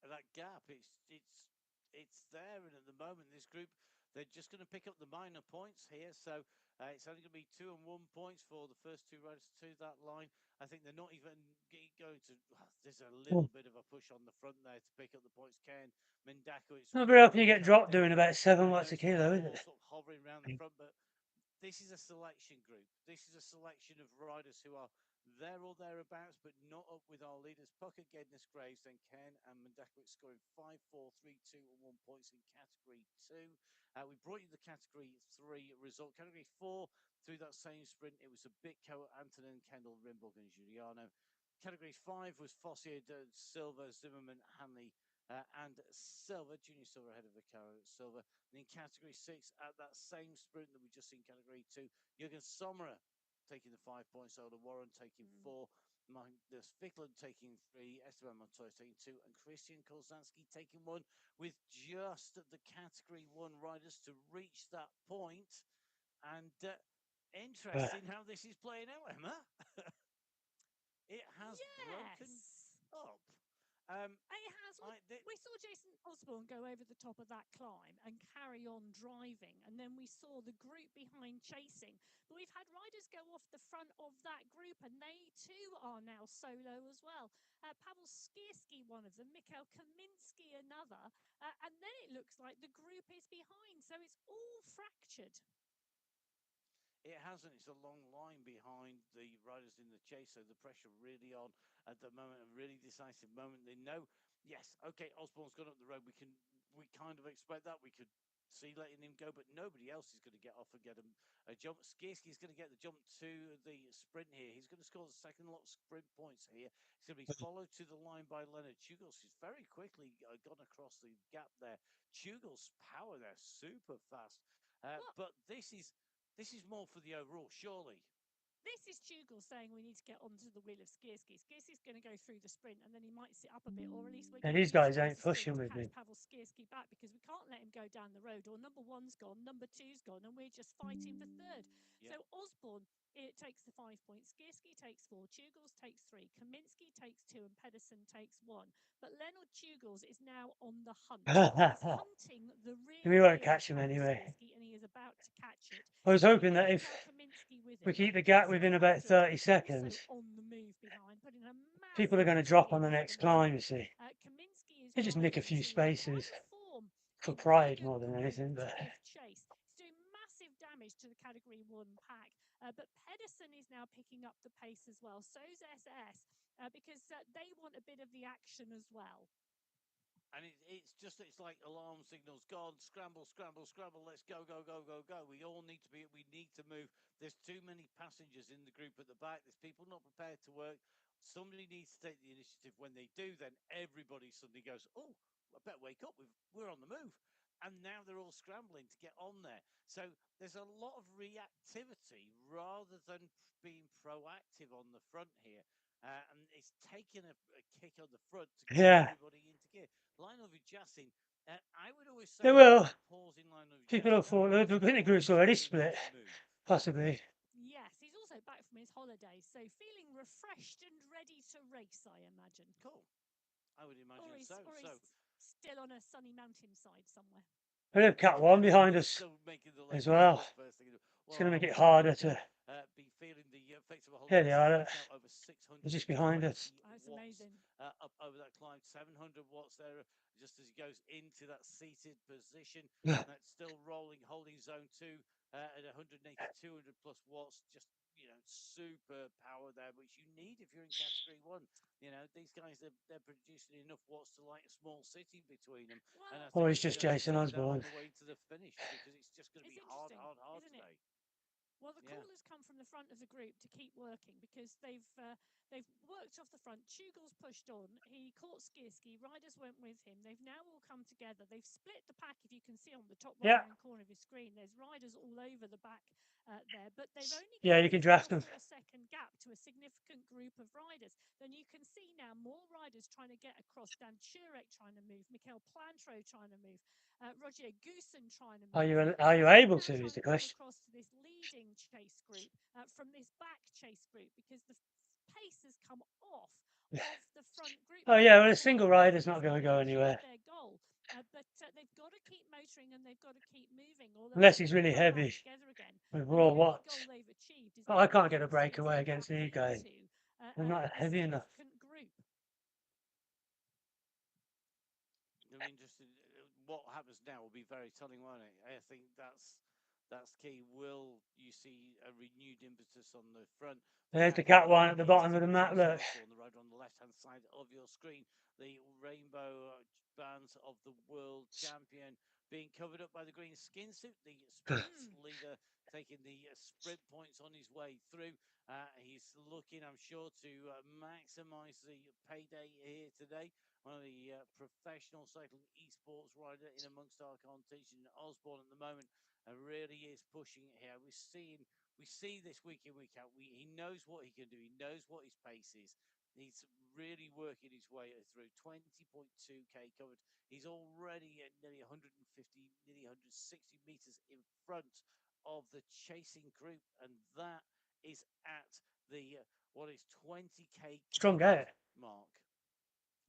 That gap, it's there, and at the moment, this group, they're just going to pick up the minor points here. So it's only going to be 2 and 1 points for the first 2 riders to that line. I think they're not even going to. There's a little bit of a push on the front there to pick up the points. Ken Mendako. It's Not very often you get dropped doing about 7 watts a kilo, is it? Sort of hovering around the front, but this is a selection group. This is a selection of riders who are there or thereabouts, but not up with our leaders. Pucker, Gedness, Graves, then Ken and Mendako scoring 5, 4, 3, 2 and 1 points in Category 2. We brought you the Category 3 result. Category 4, through that same sprint, it was a Bitco, Antonin, Kendall, Rimburg and Giuliano. Category 5 was Fossier, Silva, Zimmerman, Hanley, and Silva, Junior Silva ahead of Vicaro Silva. And in Category 6, at that same sprint that we just seen Category 2, Jürgen Sommerer taking the 5 points, Oda Warren taking 4, Magnus Fickland taking 3, Esteban Montoya taking 2, and Christian Kolzanski taking 1, with just the Category 1 riders to reach that point. And interesting how this is playing out, Emma. It has broken up. It has. We saw Jason Osborne go over the top of that climb and carry on driving, and then we saw the group behind chasing. But we've had riders go off the front of that group, and they too are now solo as well. Pavel Skierski, one of them, Mikhail Kaminsky, another, and then it looks like the group is behind, so it's all fractured. It hasn't. It's a long line behind the riders in the chase, so the pressure really on at the moment, a really decisive moment. They know, yes, okay, Osborne's gone up the road. We kind of expect that. We could see letting him go, but nobody else is going to get off and get a jump. Skierski's going to get the jump to the sprint here. He's going to score the second lot of sprint points here. He's going to be followed to the line by Leonard Chugels, who's very quickly gone across the gap there. Chugels' power there, super fast. But this is more for the overall, surely. This is Chugel saying we need to get onto the wheel of Skierski. Skierski's going to go through the sprint, and then he might sit up a bit, or at least we're going these guys ain't pushing with me. Pavel Skierski back, because we can't let him go down the road. Or number 1's gone, number 2's gone, and we're just fighting for 3rd. Yep. So Osborne, it takes the 5 points. Skierski takes 4. Chugels takes 3. Kaminsky takes 2, and Pedersen takes 1. But Leonard Chugels is now on the hunt. He's hunting the rear. We won't catch him anyway. Skierski, and he is about to catch it. I was hoping that if we keep the gap within about 30 seconds, people are going to drop on the next climb, you see. They just nick a few spaces for pride more than anything. But it's doing massive damage to the Category 1 pack. But Pedersen is now picking up the pace as well. So's SS, because they want a bit of the action as well. And it's like alarm signals gone, scramble, scramble, scramble, let's go, go, go, go, go. We need to move. There's too many passengers in the group at the back. There's people not prepared to work. Somebody needs to take the initiative. When they do, then everybody suddenly goes, oh, I better wake up. We're on the move. And now they're all scrambling to get on there. So there's a lot of reactivity rather than being proactive on the front here. And it's taken a kick on the front to get everybody into gear. Lionel Vujassin, I would always say they will. People have thought the winter group's already split, possibly. Yes, he's also back from his holiday, so feeling refreshed and ready to race, I imagine. Cool. I would imagine so. Still on a sunny mountainside somewhere. We have Cat 1 behind us as well. It's going to make it harder to. Be feeling the effects of a whole. Here they are. Over 600. They're just behind us. That's amazing. Up over that climb, 700 watts there. just as he goes into that seated position. That's still rolling, holding zone 2 at 180, 200 plus watts. Just, super power there, which you need if you're in category 1. These guys, they're producing enough watts to light a small city between them. Well, And I Or think he's just Jason Osborne. on the way to the finish, because it's just going to be hard today. Well, the callers come from the front of the group to keep working because they've worked off the front. Tugel's pushed on. He caught Skierski. Riders went with him. They've now all come together. They've split the pack, if you can see on the top right-hand corner of your screen. There's riders all over the back there, but they've only got you can draft them. 4-second gap to a significant group of riders. Then you can see now more riders trying to get across. Dan Turek trying to move. Mikel Plantreau trying to move. Roger Goosen trying to move. Are you able to, is the question. Across to this leading chase group from this back chase group, because the pace has come off of the front group. Oh yeah, well, a single rider's not going to go anywhere. Their goal, but they've got to keep motoring and they've got to keep moving. Unless he's really heavy with raw watts. But I can't get a breakaway against these guys. They're not heavy enough. Group. I mean, just what happens now will be very telling, won't it? I think that's key. Will you see a renewed impetus on the front? There's the cat one at the bottom of the map, look. On the road on the left-hand side of your screen, the rainbow bands of the world champion being covered up by the green skin suit. The sprint leader taking the sprint points on his way through. He's looking, I'm sure, to maximise the payday here today. One of the professional cycling esports rider in amongst our competition, Osborne, at the moment, really is pushing it here. We see this week in, week out. He knows what he can do. He knows what his pace is. He's really working his way through. 20.2k covered. He's already at nearly 150, nearly 160 meters in front of the chasing group, and that is at the what is 20k strong guy mark.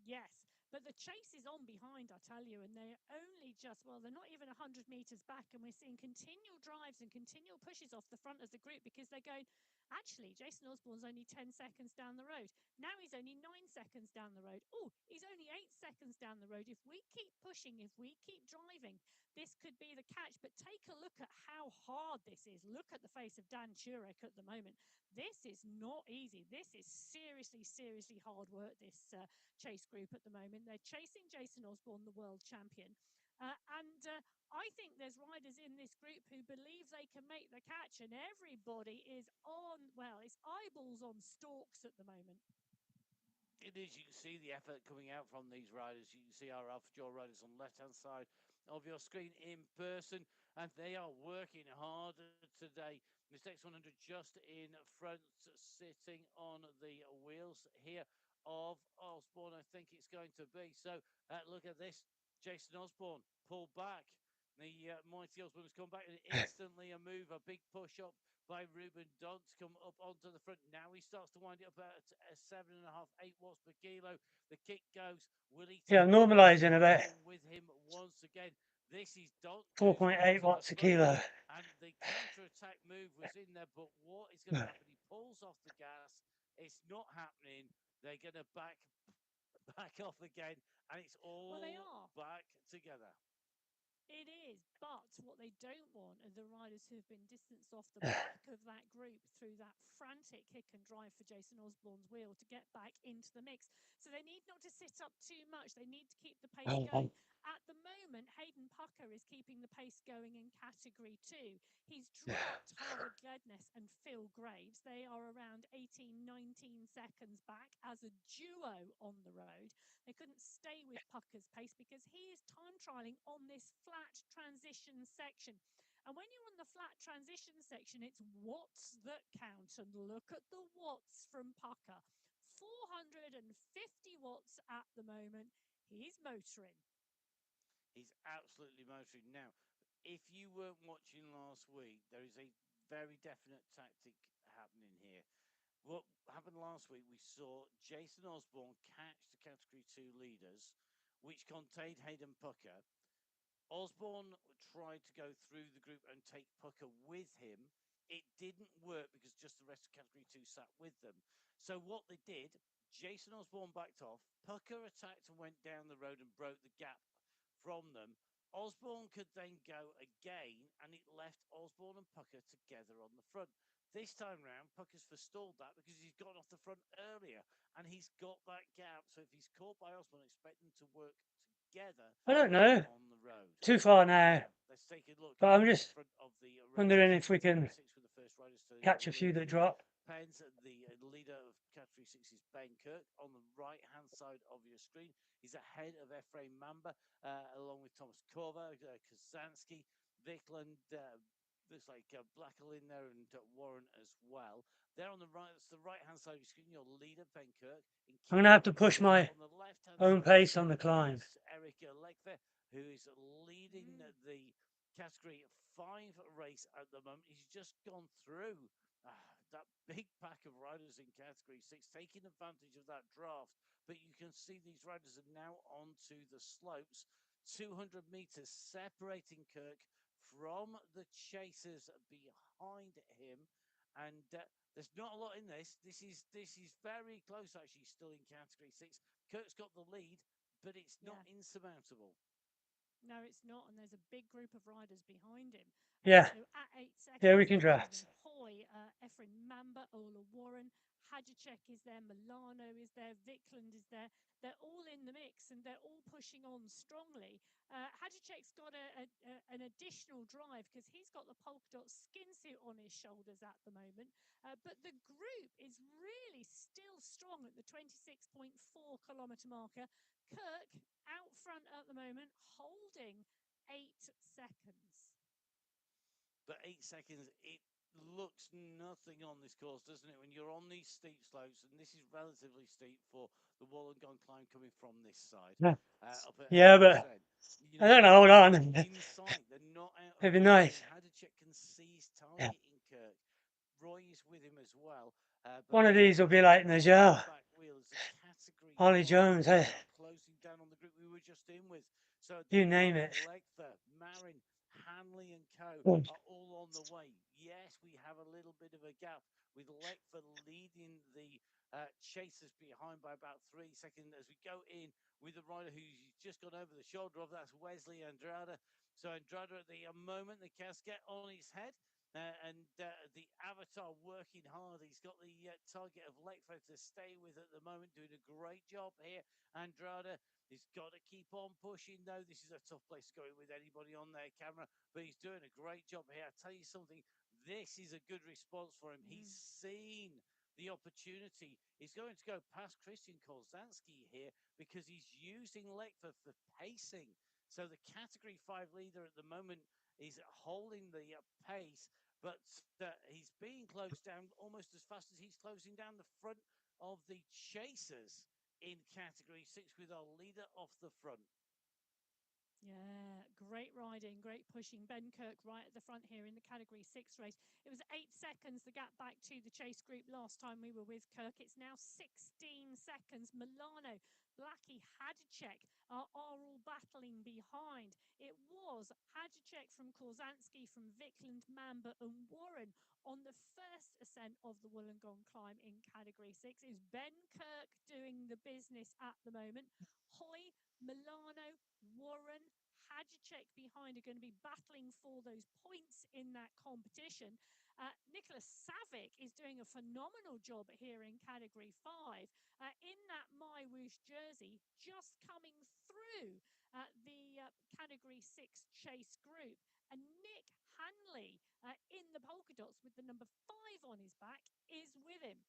Yes, but the chase is on behind, I tell you, and they're only just, well, they're not even 100 meters back, and we're seeing continual drives and continual pushes off the front of the group because they're going, actually, Jason Osborne's only 10 seconds down the road. Now he's only 9 seconds down the road. Oh, he's only 8 seconds down the road. If we keep pushing, if we keep driving, this could be the catch. But take a look at how hard this is. Look at the face of Dan Turek at the moment. This is not easy. This is seriously, seriously hard work, this chase group at the moment. They're chasing Jason Osborne, the world champion. I think there's riders in this group who believe they can make the catch, and everybody is on, well, it's eyeballs on stalks at the moment. It is. You can see the effort coming out from these riders. You can see our Alpha Jaw riders on the left-hand side of your screen in person, and they are working hard today. Mistakes 100 just in front, sitting on the wheels here of Osborne, I think it's going to be. So look at this. Jason Osborne pulled back. The mighty Osborne has come back, and instantly a move, a big push up by Ruben Dont to come up onto the front. Now he starts to wind it up at 7.5, 8 watts per kilo. The kick goes. Will he? Yeah, normalising a bit. With him once again. This is Dont. 4.8 watts a kilo. And the counter-attack move was in there, but what is going to happen? He pulls off the gas. It's not happening. They're going to back off again, and it's all back together. It is, but what they don't want are the riders who have been distanced off the back of that group through that frantic kick and drive for Jason Osborne's wheel to get back into the mix. So they need not to sit up too much. They need to keep the pace going. At the moment, Hayden Pucker is keeping the pace going in category 2. He's dropped Harvard Gledness and Phil Graves. They are around 18, 19 seconds back as a duo on the road. They couldn't stay with Pucker's pace because he is time trialing on this flat transition section. And when you're on the flat transition section, it's watts that count. And look at the watts from Pucker. 450 watts at the moment. He's motoring. He's absolutely motoring. Now, if you weren't watching last week, there is a very definite tactic happening here. What happened last week, we saw Jason Osborne catch the Category 2 leaders, which contained Hayden Pucker. Osborne tried to go through the group and take Pucker with him. It didn't work because just the rest of Category 2 sat with them. So what they did, Jason Osborne backed off. Pucker attacked and went down the road and broke the gap from them. Osborne could then go again, and it left Osborne and Pucker together on the front. This time round, Pucker's forestalled that because he's gone off the front earlier, and he's got that gap. So if he's caught by Osborne, expect them to work together. I don't know. On the road. Too far now. Let's take a look. But I'm just front of the wondering if we can with the first riders to catch a few that drop. Pens, the leader of Category 6 is Ben Kirk. On the right-hand side of your screen, he's ahead of Ephraim Mamba, along with Thomas Korver, Kazansky, Vikland, looks like Blackall in there, and Warren as well. There on the right, that's the right-hand side of your screen, your leader, Ben Kirk. I'm going to have to push my own pace on the climb. Eric Lekver, who is leading the Category 5 race at the moment. He's just gone through that big pack of riders in Category 6, taking advantage of that draft. But you can see these riders are now onto the slopes, 200 meters separating Kirk from the chasers behind him. And there's not a lot in this. This is very close, actually, still in Category 6. Kirk's got the lead, but it's not insurmountable. No, it's not, and there's a big group of riders behind him. Yeah. So at 8 seconds, yeah, we can draft. Hoy, Ephraim Mamba, Ola Warren, Hadjicek is there, Milano is there, Vikland is there. They're all in the mix, and they're all pushing on strongly. Hadjicek's got an additional drive because he's got the polka dot skin suit on his shoulders at the moment. But the group is really still strong at the 26.4 kilometre marker. Kirk out front at the moment, holding 8 seconds. But 8 seconds, it looks nothing on this course, doesn't it? When you're on these steep slopes, and this is relatively steep for the Wollongong climb coming from this side. Yeah, but I don't know. Hold on. Inside, they're not out. It'd be nice. Hadjicek can see his targeting Kirk. Roy is with him as well. One of these will be like Najjar. Ollie Jones, hey. Closing down on the group we were just in with. So you name it. Legther, Marin, Hanley and Co. are all on the way. Yes, we have a little bit of a gap with Legther leading the chasers behind by about 3 seconds as we go in with the rider who's just gone over the shoulder of. That's Wesley Andrade. So Andrade at the moment, the casket on his head. And the Avatar working hard. He's got the target of Legther to stay with at the moment, doing a great job here. Andrade, he's got to keep on pushing, though. This is a tough place to go in with anybody on their camera, but he's doing a great job here. I tell you something, this is a good response for him. He's seen the opportunity. He's going to go past Christian Kolzansky here because he's using Legther for pacing. So the Category 5 leader at the moment is holding the pace, but he's being closed down almost as fast as he's closing down the front of the chasers in Category 6 with our leader off the front. Yeah, great riding, great pushing. Ben Kirk right at the front here in the Category 6 race. It was 8 seconds, the gap back to the chase group last time we were with Kirk. It's now 16 seconds. Milano, Blackie, Hadjicek are all battling behind. It was Hadjicek from Korzansky, from Vikland, Mamba and Warren on the first ascent of the Wollongong climb in Category 6. Is Ben Kirk doing the business at the moment. Hoy, Milano, Warren, Hadjicek behind are going to be battling for those points in that competition. Nicholas Savick is doing a phenomenal job here in Category 5 in that MyWhoosh jersey, just coming through the Category 6 chase group. And Nick Hanley in the polka dots with the number 5 on his back is with him.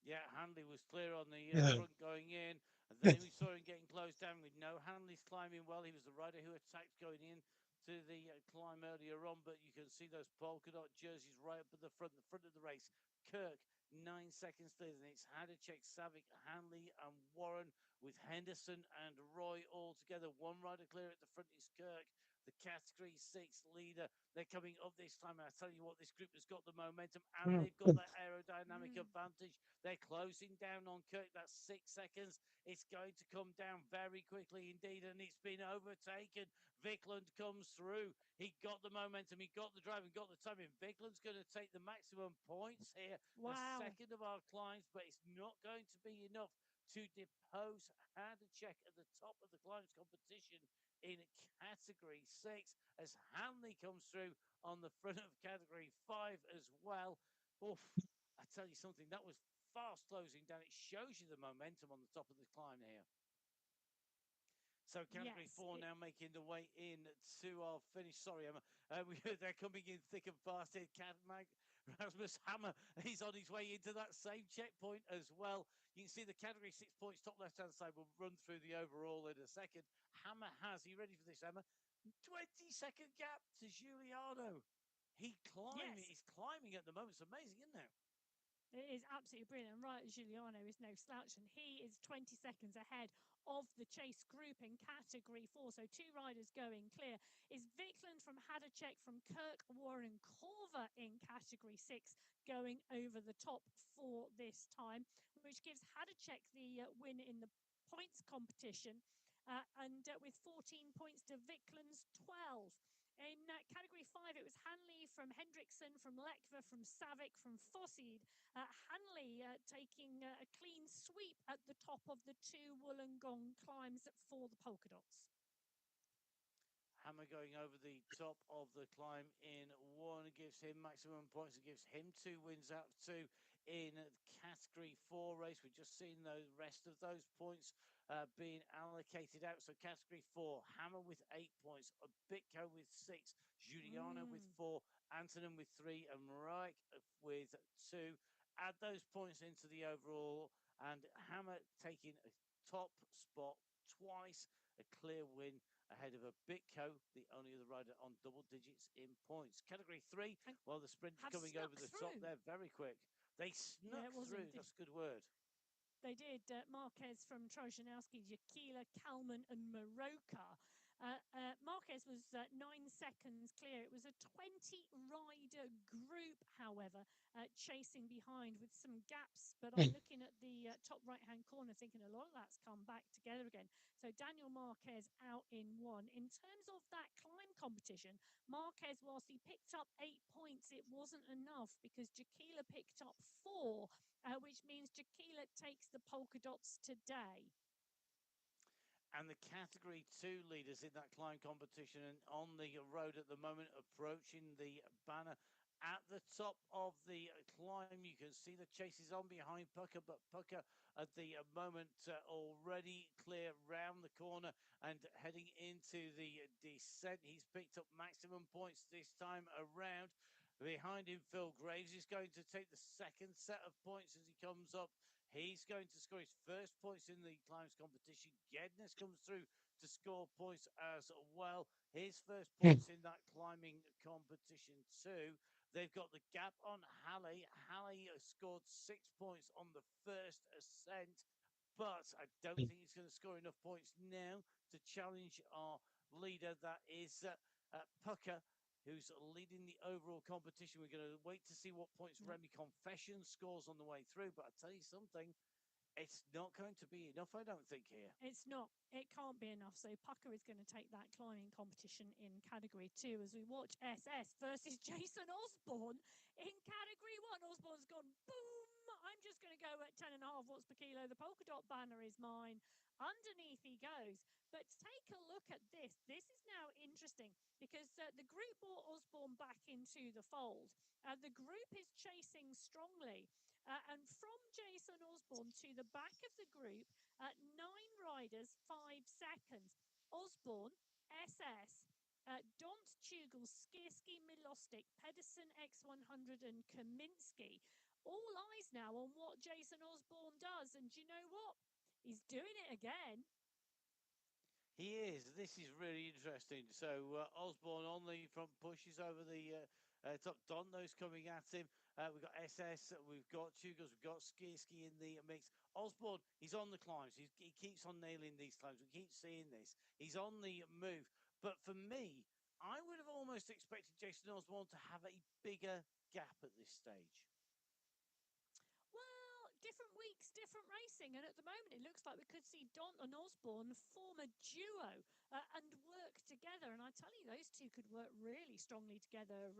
Yeah, Hanley was clear on the front going in, and then we saw him getting closed down. We know Hanley's climbing well. He was the rider who attacked going in to the climb earlier on, but you can see those polka dot jerseys right up at the front of the race. Kirk, 9 seconds clear, and it's Hadjicek, Savick, Hanley, and Warren with Henderson and Roy all together. One rider clear at the front is Kirk. the Category 6 leader. They're coming up this time, and I tell you what, this group has got the momentum, and they've got that aerodynamic advantage. They're closing down on Kirk. That's 6 seconds. It's going to come down very quickly indeed, and it's been overtaken. Vikland comes through. He got the momentum, he got the drive, and got the timing. Vikland's going to take the maximum points here. Wow. The second of our climbs, but it's not going to be enough to depose Hadacek at the top of the climbs competition in Category 6 as Hanley comes through on the front of Category 5 as well. Oof, I tell you something, that was fast closing down. It shows you the momentum on the top of the climb here. So Category 4 now making the way in to our finish. Sorry, Emma. They're coming in thick and fast here. Rasmus Hammer, he's on his way into that same checkpoint as well. You can see the Category 6 points, top left-hand side. We'll run through the overall in a second. Hammer has, are you ready for this, Emma? 20-second gap to Giuliano. He's climbing at the moment. It's amazing, isn't it? It is absolutely brilliant. Right, Giuliano is no slouch, and he is 20 seconds ahead of the chase group in Category 4. So 2 riders going clear. Is Vikland from Hadacek, from Kirk, Warren, Corver in Category 6 going over the top for this time, which gives Hadacek the win in the points competition. And with 14 points to Vikland's 12. In Category 5, it was Hanley from Hendrickson, from Lekva, from Savic, from Fossid. Hanley taking a clean sweep at the top of the 2 Wollongong climbs for the polka dots. Hammer going over the top of the climb in 1 gives him maximum points. It gives him 2 wins out of 2 in the Category 4 race. We've just seen the rest of those points being allocated out. So Category 4, Hammer with 8 points, Bitco with 6, Giuliano with 4, Antonin with 3, and Reich with 2. Add those points into the overall, and Hammer taking a top spot twice, a clear win ahead of a Bitco, the only other rider on double digits in points. Category 3, well, the sprint coming over the top there very quick. They snuck through. That's a good word. They did. Marquez from Trojanowski, Jakila, Kalman, and Maroka. Marquez was 9 seconds clear. It was a 20-rider group, however, chasing behind with some gaps. But I'm looking at the top right-hand corner, thinking a lot of that's come back together again. So Daniel Marquez out in 1. In terms of that climb competition, Marquez, whilst he picked up 8 points, it wasn't enough because Jakila picked up 4. Which means Jakila takes the polka dots today. And the Category 2 leaders in that climb competition and on the road at the moment, approaching the banner. At the top of the climb, you can see the chase is on behind Pucker, but Pucker at the moment already clear round the corner and heading into the descent. He's picked up maximum points this time around. Behind him, Phil Graves is going to take the second set of points as he comes up. He's going to score his first points in the climbs competition. Gednes comes through to score points as well. His first points in that climbing competition too. They've got the gap on Halle. Halle scored 6 points on the first ascent, but I don't think he's going to score enough points now to challenge our leader. That is Pucker, who's leading the overall competition. We're going to wait to see what points Remy Confession scores on the way through. But I tell you something, it's not going to be enough, I don't think, here. It's not. It can't be enough. So Pucker is going to take that climbing competition in Category 2 as we watch SS versus Jason Osborne in Category 1. Osborne's gone, boom! I'm just going to go at 10.5 watts per kilo. The polka dot banner is mine. Underneath he goes. But take a look at this. This is now interesting because the group brought Osborne back into the fold. The group is chasing strongly. And from Jason Osborne to the back of the group, 9 riders, 5 seconds. Osborne, SS, Dont, Tugel, Skierski, Milostic, Pedersen, X100, and Kaminsky. All eyes now on what Jason Osborne does. And do you know what? He's doing it again. He is. This is really interesting. So Osborne on the front pushes over the top. Donno's coming at him. We've got SS. We've got Tugels. We've got Skierski in the mix. Osborne, he's on the climbs. He keeps on nailing these climbs. We keep seeing this. He's on the move. But for me, I would have almost expected Jason Osborne to have a bigger gap at this stage. Well, different weeks, different racing, and at the moment it looks like we could see Don and Osborne form a duo and work together. And I tell you, those two could work really strongly together,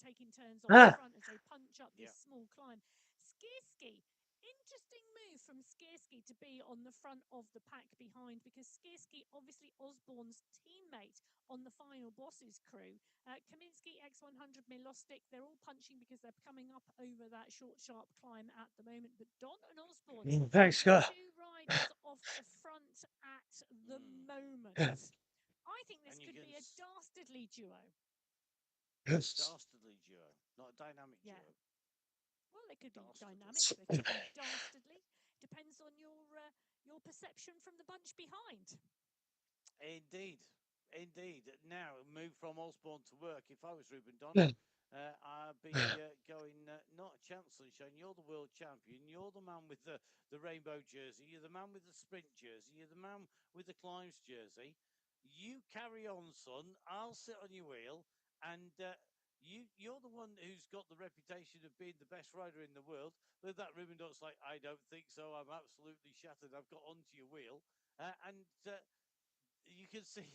taking turns on the front as they punch up this small climb. Skierski, interesting move from Skierski to be on the front of the pack behind, because Skierski, obviously Osborne's teammate on the final bosses crew. Kaminsky, X100, Milostic, they're all punching because they're coming up over that short, sharp climb at the moment. But Don and Osborne, Thanks, Scott. two riders off the front at the moment. I think this could be a dastardly duo. Dastardly duo, not a dynamic duo. Well, they could be dynamic, they could be dastardly. Depends on your perception from the bunch behind. Indeed. Now, move from Osborne to work. If I was Ruben Don, I'd be going, not a chance, Sunshine. You're the world champion. You're the man with the rainbow jersey. You're the man with the sprint jersey. You're the man with the climbs jersey. You carry on, son. I'll sit on your wheel, and you're the one who's got the reputation of being the best rider in the world. But that Ruben Don's like, I don't think so. I'm absolutely shattered. I've got onto your wheel, and you can see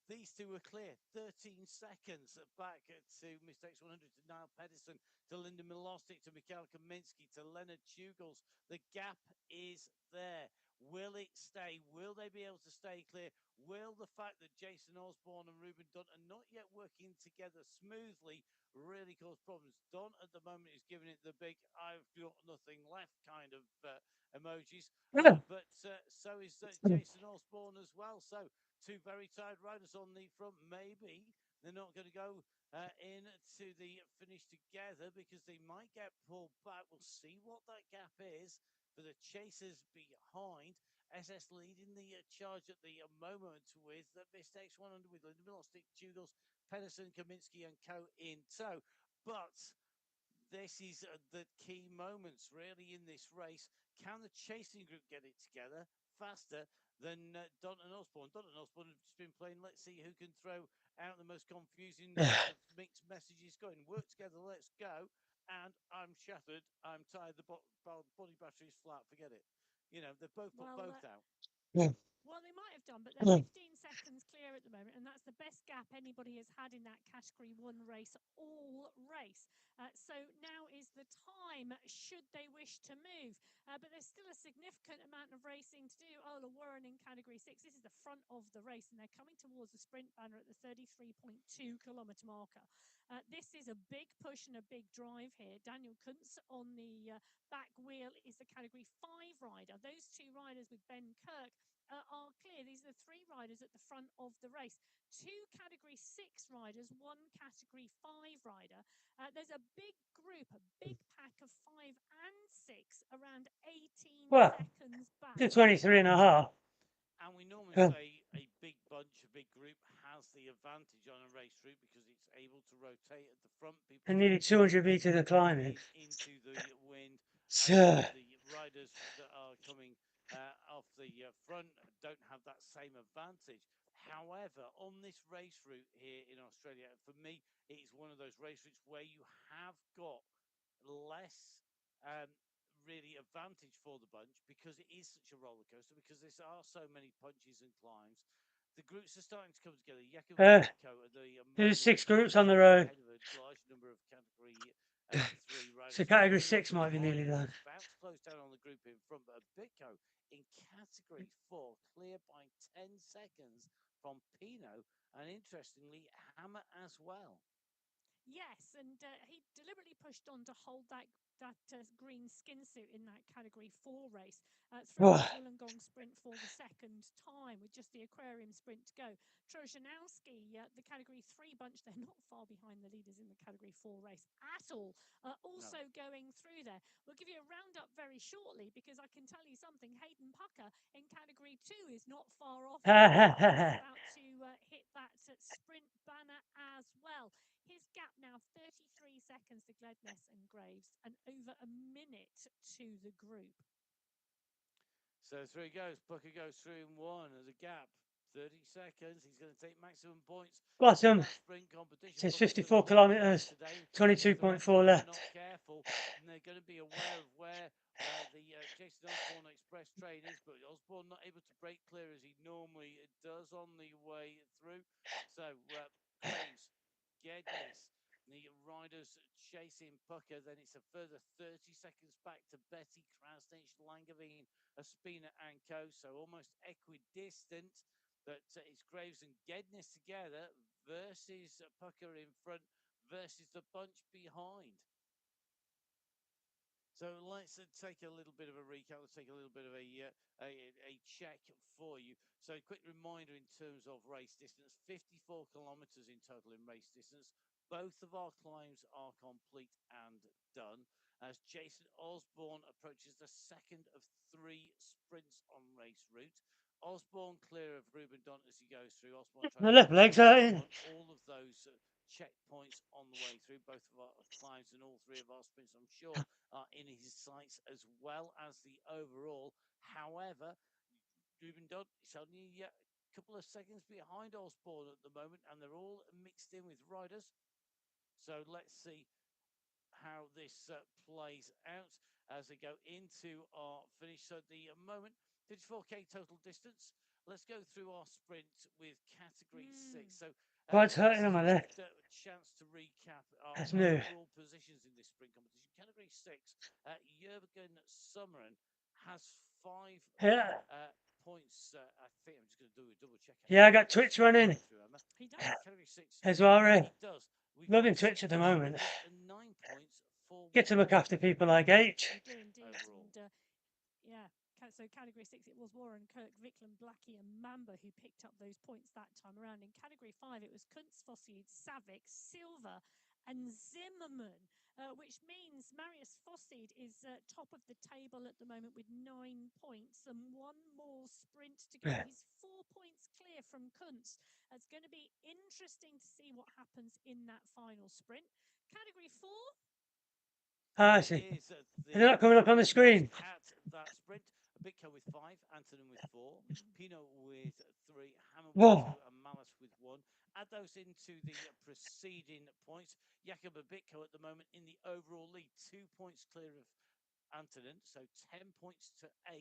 these two were clear. 13 seconds back to Mr. X100, to Niall Pedersen, to Linda Milostic, to Mikhail Kaminsky, to Leonard Chugals. The gap is there. Will it stay? Will they be able to stay clear? Will the fact that Jason Osborne and Ruben Dunn are not yet working together smoothly really cause problems? Dunn at the moment is giving it the big I've got nothing left kind of emojis. But so is Jason Osborne as well. So two very tired riders on the front. Maybe they're not going to go into the finish together because they might get pulled back. We'll see what that gap is for the chasers behind. SS leading the charge at the moment with Mr. X100 with Linda Milostic, Chugals, Pedersen, Kaminsky and co in tow. But this is the key moments really in this race. Can the chasing group get it together faster than Don and Osborne? Don and Osborne have just been playing, let's see who can throw out the most confusing mixed messages going. Work together, let's go. And I'm shattered, I'm tired, the body battery is flat, forget it. You know, they've both put both out. Well, they might have done, but they're 15 seconds clear at the moment, and that's the best gap anybody has had in that Category 1 race all race. So now is the time, should they wish to move. But there's still a significant amount of racing to do. Ola Warren in Category 6. This is the front of the race, and they're coming towards the sprint banner at the 33.2 kilometre marker. This is a big push and a big drive here. Daniel Kuntz on the back wheel is the Category 5 rider. Those two riders with Ben Kirk are clear. These are the three riders at the front of the race. Two Category 6 riders, one Category 5 rider. There's a big group, a big pack of 5 and 6, around 18 seconds back. To 23 and a half. And we normally say a big bunch, a big group has the advantage on a race route because it's able to rotate at the front. People and nearly 200 meters of climbing. Into the wind. The riders that are coming off the front don't have that same advantage. However, on this race route here in Australia, for me, it is one of those race routes where you have got less really advantage for the bunch because it is such a roller coaster, because there are so many punches and climbs. The groups are starting to come together. There's 6 groups on the road. Large number of Category 3 riders. So Category 6 might be nearly done. About to close down on the group in front, but Bitco in Category 4, clear by 10 seconds from Pino, and interestingly, Hammer as well. Yes, and he deliberately pushed on to hold that green skin suit in that Category 4 race. Through the Wollongong sprint for the second time with just the aquarium sprint to go. Trojanowski, the Category 3 bunch, they're not far behind the leaders in the Category 4 race at all. Also going through there. We'll give you a roundup very shortly because I can tell you something. Hayden Pucker in Category 2 is not far off. About to hit that sprint banner as well. His gap now 33 seconds to Gledness and Graves and over a minute to the group. So through he goes. Pucker goes through in one. There's a gap. 30 seconds. He's going to take maximum points. Bottom. Sprint competition. It says 54 kilometres, 22.4 left. Not careful, and they're going to be aware of where the Jason Osborne Express train is, but Osborne not able to break clear as he normally does on the way through. So Graves, Gednis, the riders chasing Pucker. Then it's a further 30 seconds back to Betty, Krasnich, Langevin, Ospina and Co. So almost equidistant. But it's Graves and Gednis together versus Pucker in front versus the bunch behind. So let's take a little bit of a recap. Let's take a little bit of a check for you. So quick reminder in terms of race distance, 54 kilometers in total in race distance. Both of our climbs are complete and done as Jason Osborne approaches the second of 3 sprints on race route. Osborne clear of Ruben Dont as he goes through. Osborne The left legs are in. all of those checkpoints on the way through. Both of our climbs and all 3 of our sprints, I'm sure, are in his sights as well as the overall. However, Ruben Dont is only a couple of seconds behind Osborne at the moment, and they're all mixed in with riders. So let's see how this plays out as they go into our finish. So at the moment, 54k total distance. Let's go through our sprint with category 6. So Quite hurting on my left. Chance to recap our That's new. overall positions in this sprint competition. Category 6, Jürgen Summeren has 5 points. I think I'm just going to do a double check. Yeah, I got Twitch running. He does. Category 6 As well, Ray. does. Loving Twitch at the moment. 9 points for Get to look after people like H. We do indeed. And, yeah, so category 6, it was Warren, Kirk, Vickland, Blackie and Mamba who picked up those points that time around. In category 5, it was Kuntz, Fossied, Savick, Silva and Zimmerman, which means Marius Fossied is top of the table at the moment with 9 points and 1 more sprint to go. He's 4 points clear from Kuntz. It's going to be interesting to see what happens in that final sprint. Category 4. I see. They're not coming up on the screen. At that sprint, Bitco with 5, Antonin with 4, Pino with 3, Hammond with 2, and Malice with 1. Add those into the preceding points. Jakob Bitco at the moment in the overall lead, 2 points clear of Antonin, so 10 points to 8,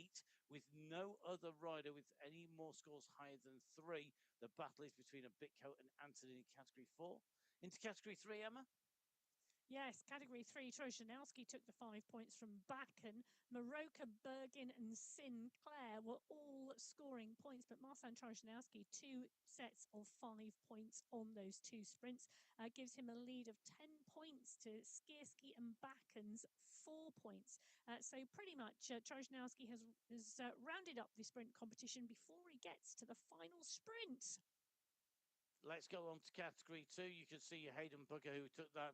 with no other rider with any more scores higher than 3. The battle is between a Bitco and Antonin in category 4. Into category 3, Emma? Yes, category 3, Troshanowski took the 5 points from Bakken. Maroka, Bergin and Sinclair were all scoring points, but Marcin Troshanowski, 2 sets of 5 points on those 2 sprints, gives him a lead of 10 points to Skierski and Bakken's 4 points. So pretty much Troshanowski has rounded up the sprint competition before he gets to the final sprint. Let's go on to category 2. You can see Hayden Pucker, who took that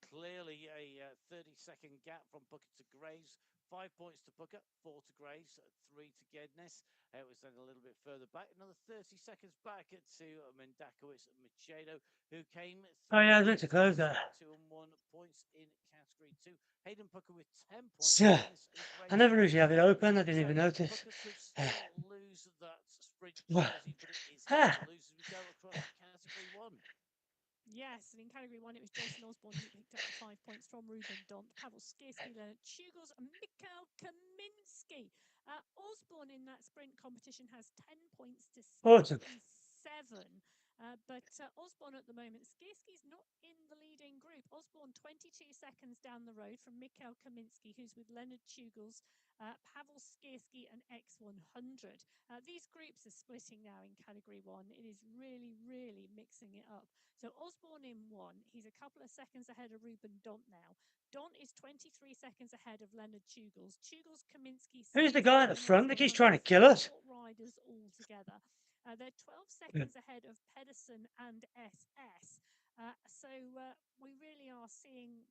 clearly a 30-second gap from Pucker to Graves. 5 points to Pucker, 4 to Graves, 3 to Gednes. It was then a little bit further back, another 30 seconds back to Mendakowicz and Machado, who came through. Oh yeah, I was meant to close that. 2 and 1 points in category 2. Hayden Pucker with 10 points. I never usually have it open. I didn't even notice. Pucker could still lose that sprint jersey, but it is hard to lose as we go across to category 1. Yes, and in category 1, it was Jason Osborne who picked up the 5 points from Ruben Dont, Pavel Skierski, Leonard Chugels, and Mikhail Kaminsky. Osborne in that sprint competition has 10 points to 7. But Osborne at the moment, Skierski's not in the leading group. Osborne 22 seconds down the road from Mikhail Kaminsky, who's with Leonard Chugels, Pavel Skierski and X100. These groups are splitting now in category 1. It is really, really mixing it up. So Osborne in 1. He's a couple of seconds ahead of Ruben Dont now. Dont is 23 seconds ahead of Leonard Chugels. Chugels, Kaminsky. Who's the guy at the front? Like he's trying to kill us. Riders all together. They're 12 seconds ahead of Pedersen and SS. So we really are seeing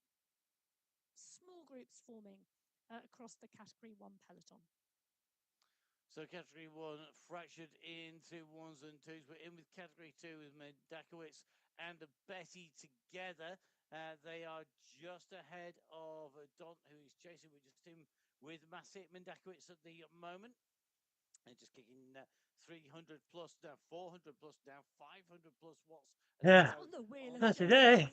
small groups forming across the category 1 peloton. So category 1 fractured into 1s and 2s. We're in with category 2 with Mendakowicz and Betty together. They are just ahead of Dont, who is chasing. We're just in with Masit Mendakowicz at the moment. and just kicking 300 plus now, 400 plus now, 500 plus watts. Yeah, On the wheel of that's John today.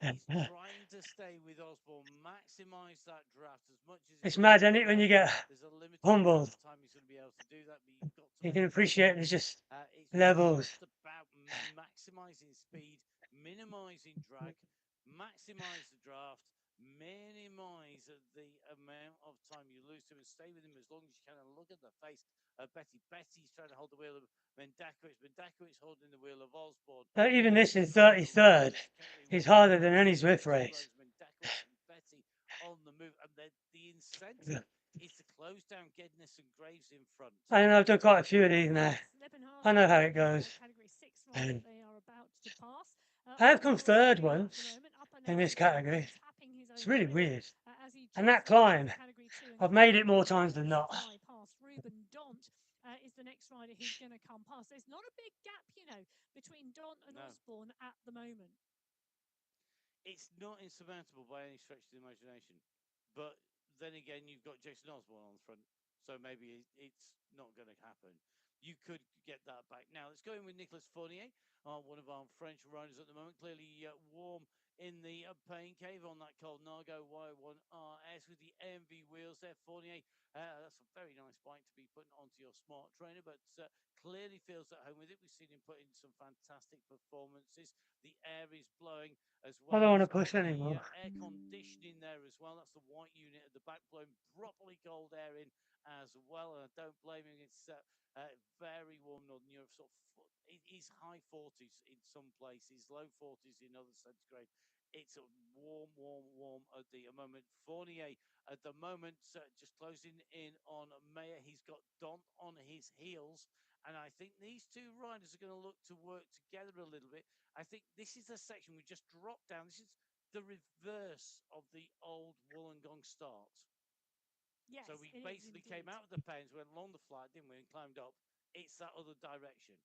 He's trying to stay with Osborne, maximise that draft as much as It's he mad, can. isn't it, when you get There's a limited humbled. amount of time he's going to be able to do that, but you've got to You let can him do appreciate it. there's just It's levels. just about maximising speed, minimising drag, maximise the draft, minimise the amount of time you lose to him, and stay with him as long as you can. And look at the face of Betty. Betty's trying to hold the wheel of Mendakowicz. Mendakowicz holding the wheel of Osborne. So even this is 33rd. It's harder than any Zwift race. Mendakowicz and Betty on the move, and the incentive is to close down Gedness and Graves in front. I know I've done quite a few of these now. I know how it goes. I have come third once in this category. It's really weird. And that climb, I've made it more times than not. Is the next rider who's going to come past. There's not a big gap, you know, between Don and Osborne at the moment. It's not insurmountable by any stretch of the imagination. But then again, you've got Jason Osborne on the front, so maybe it's not going to happen. You could get that back. Now, let's go in with Nicolas Fournier, one of our French riders at the moment, clearly warm in the pain cave on that cold Nargo Y1RS with the AMV wheels there. Fournier, that's a very nice bike to be putting onto your smart trainer, but clearly feels at home with it. We've seen him put in some fantastic performances. The air is blowing as well. I don't want to push anymore. Air conditioning there as well. That's the white unit at the back blowing properly cold air in as well. And I don't blame him. It's very warm Northern Europe. It is high 40s in some places, low 40s in other centigrade. It's a warm at the moment. Fournier at the moment just closing in on Mayer. He's got Don on his heels. And I think these two riders are going to look to work together a little bit. I think this is a section we just dropped down. This is the reverse of the old Wollongong start. Yes, so we basically came out of the pens, went along the flat, didn't we, and climbed up. It's that other direction.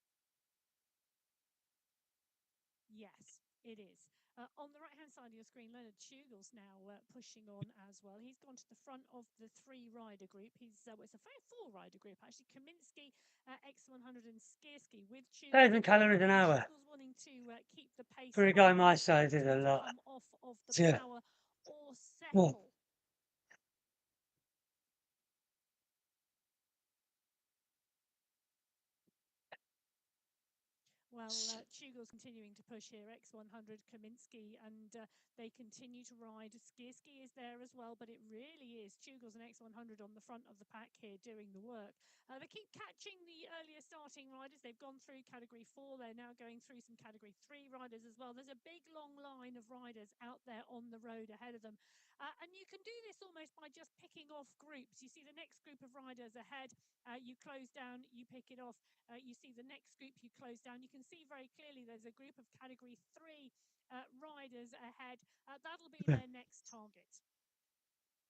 Yes, it is. On the right-hand side of your screen, Leonard Tugel's now pushing on as well. He's gone to the front of the three-rider group. It's a four-rider group, actually. Kaminsky, X100 and Skierski with Tugel. 1,000 calories an hour. Tugel's wanting to keep the pace. For a guy my size is a lot. Come off of the power or settle. Well, Tugel's continuing to push here, X100, Kaminsky, and they continue to ride. Skierski is there as well, but it really is Tugel's and X100 on the front of the pack here doing the work. They keep catching the earlier starting riders. They've gone through Category 4. They're now going through some Category 3 riders as well. There's a big, long line of riders out there on the road ahead of them. And you can do this almost by just picking off groups. You see the next group of riders ahead. You close down, you pick it off. You see the next group, you close down. You can see very clearly there's a group of Category 3 riders ahead. That'll be their next target.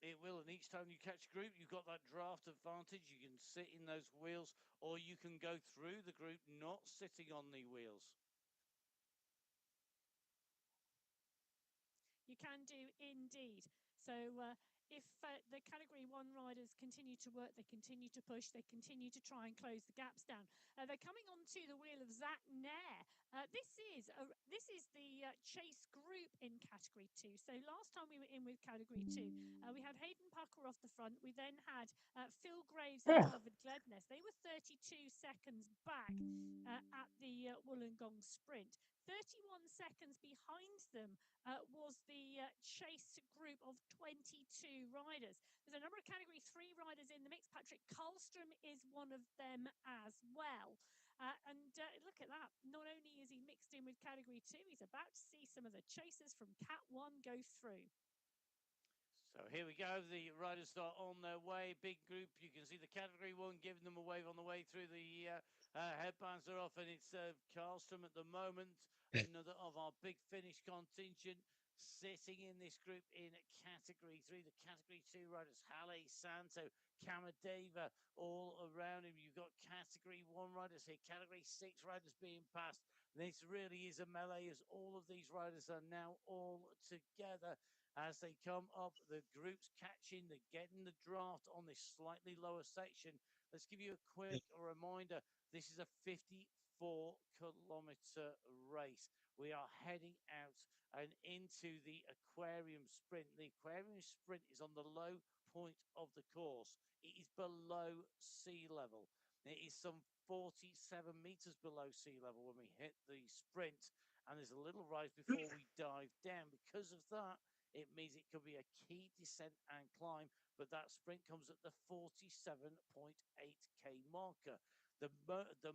It will, and each time you catch a group, you've got that draft advantage. You can sit in those wheels, or you can go through the group not sitting on the wheels. You can do indeed. So if the Category 1 riders continue to work, they continue to push, they continue to try and close the gaps down. They're coming onto the wheel of Zach Nair. This is the chase group in Category 2. So last time we were in with Category 2, we had Hayden Pucker off the front. We then had Phil Graves and David Gledness. They were 32 seconds back at the Wollongong sprint. 31 seconds behind them was the chase group of 22 riders. There's a number of Category 3 riders in the mix. Patrick Karlstrom is one of them as well. And look at that. Not only is he mixed in with Category 2, he's about to see some of the chasers from Cat 1 go through. So here we go. The riders are on their way. Big group. You can see the Category 1 giving them a wave on the way through. The headbands are off, and it's Karlstrom at the moment. Another of our big Finnish contingent sitting in this group in Category 3. The Category 2 riders, Halle, Santo, Kamadeva, all around him. You've got Category 1 riders here, Category 6 riders being passed. This really is a melee as all of these riders are now all together. As they come up, the groups catching, they're getting the draft on this slightly lower section. Let's give you a quick reminder. This is a 54-kilometer race. We are heading out and into the aquarium sprint. The aquarium sprint is on the low point of the course. It is below sea level. It is some 47 meters below sea level when we hit the sprint, and there's a little rise before we dive down. Because of that, it means it could be a key descent and climb, but that sprint comes at the 47.8k marker. The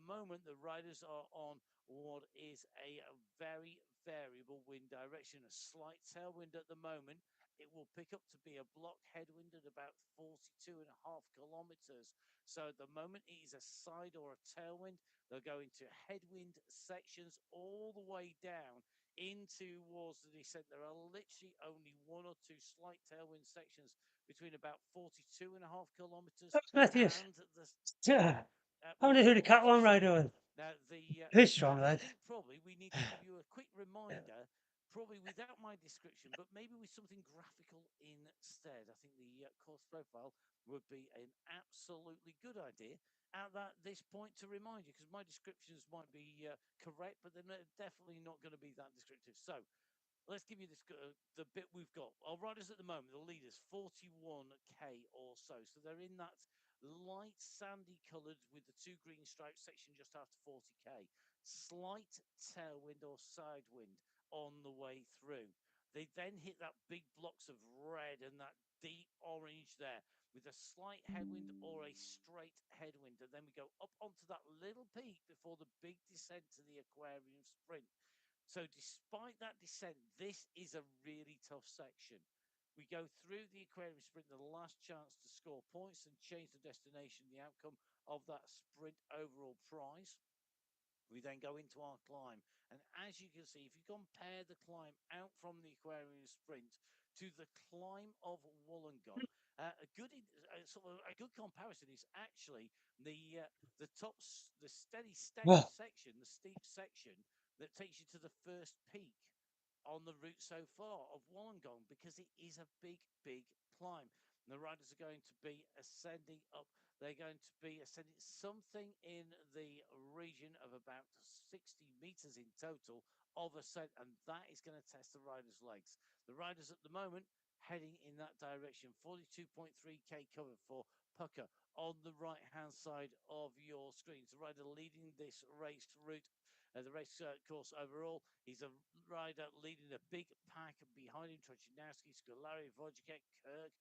moment the riders are on what is a very variable wind direction, a slight tailwind at the moment. It will pick up to be a block headwind at about 42.5 kilometers. So at the moment, it is a side or a tailwind. They'll go into headwind sections all the way down in towards the descent. There are literally only one or two slight tailwind sections between about 42.5 kilometers Matthews. and the Yeah. I wonder who the cat one rider was. now, He's strong, I lad. think probably we need to give you a quick reminder, probably without my description, but maybe with something graphical instead. I think the course profile would be an absolutely good idea at this point to remind you, because my descriptions might be correct, but they're definitely not going to be that descriptive. So let's give you this the bit we've got. Our riders at the moment, the leaders, 41k or so. So they're in that light sandy coloured with the two green stripes section just after 40k. Slight tailwind or side wind on the way through. They then hit that big blocks of red and that deep orange there with a slight headwind or a straight headwind. And then we go up onto that little peak before the big descent to the aquarium sprint. So despite that descent, this is a really tough section. We go through the aquarium sprint, the last chance to score points and change the destination, the outcome of that sprint overall prize. We then go into our climb. And as you can see, if you compare the climb out from the aquarium sprint to the climb of Wollongong, a good comparison is actually the steady section, the steep section that takes you to the first peak on the route so far of Wollongong, because it is a big climb. And the riders are going to be ascending up. They're going to be ascending something in the region of about 60 meters in total of ascent, and that is going to test the riders' legs. The riders at the moment heading in that direction. 42.3k covered for Pucker on the right hand side of your screens. The rider leading this race route, the race course overall. He's a rider leading a big pack behind him. Trochinowski, Scolari, Wojciech, Kirk,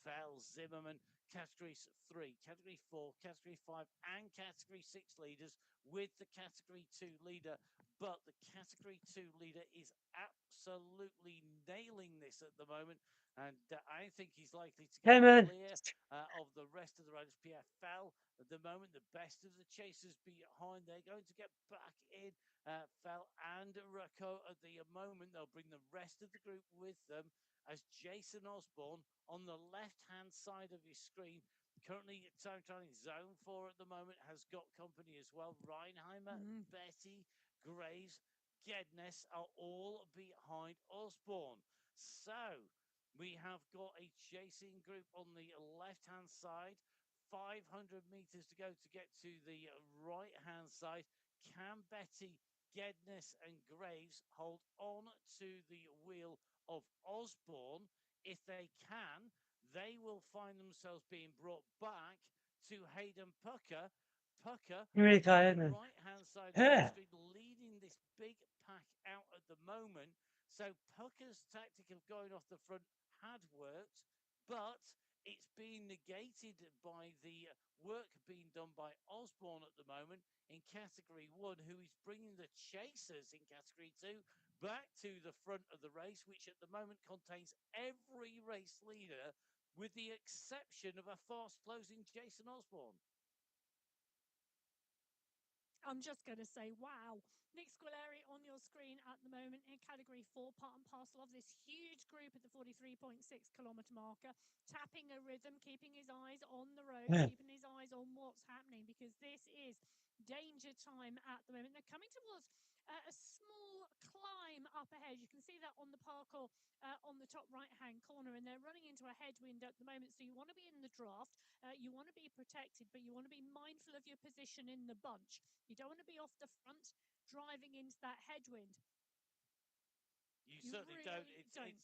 Fell, Zimmerman, Category 3, Category 4, Category 5, and Category 6 leaders with the Category 2 leader. But the Category 2 leader is absolutely nailing this at the moment. And I think he's likely to get clear of the rest of the riders. Pierre Fell, at the moment, the best of the chasers behind. They're going to get back in. Fell and Rocco at the moment. They'll bring the rest of the group with them as Jason Osborne on the left-hand side of your screen. Currently, time trialing zone 4 at the moment, has got company as well. Reinheimer, Betty, Graves, Gedness are all behind Osborne. So we have got a chasing group on the left-hand side. 500 meters to go to get to the right-hand side. Can Betty, Gedness, and Graves hold on to the wheel of Osborne? If they can, they will find themselves being brought back to Hayden Pucker. Pucker, really tired, on the man. right-hand side of the screen, leading this big pack out at the moment. So Pucker's tactic of going off the front had worked, but it's being negated by the work being done by Osborne at the moment in Category 1, who is bringing the chasers in Category 2 back to the front of the race, which at the moment contains every race leader with the exception of a fast-closing Jason Osborne. I'm just going to say, wow. Nick Scolari on your screen at the moment in Category 4, part and parcel of this huge group at the 43.6 kilometre marker, tapping a rhythm, keeping his eyes on the road, keeping his eyes on what's happening, because this is danger time at the moment. They're coming towards a small climb up ahead. You can see that on the parkour on the top right-hand corner, and they're running into a headwind at the moment. So you want to be in the draft, you want to be protected, but you want to be mindful of your position in the bunch. You don't want to be off the front driving into that headwind. You certainly really don't.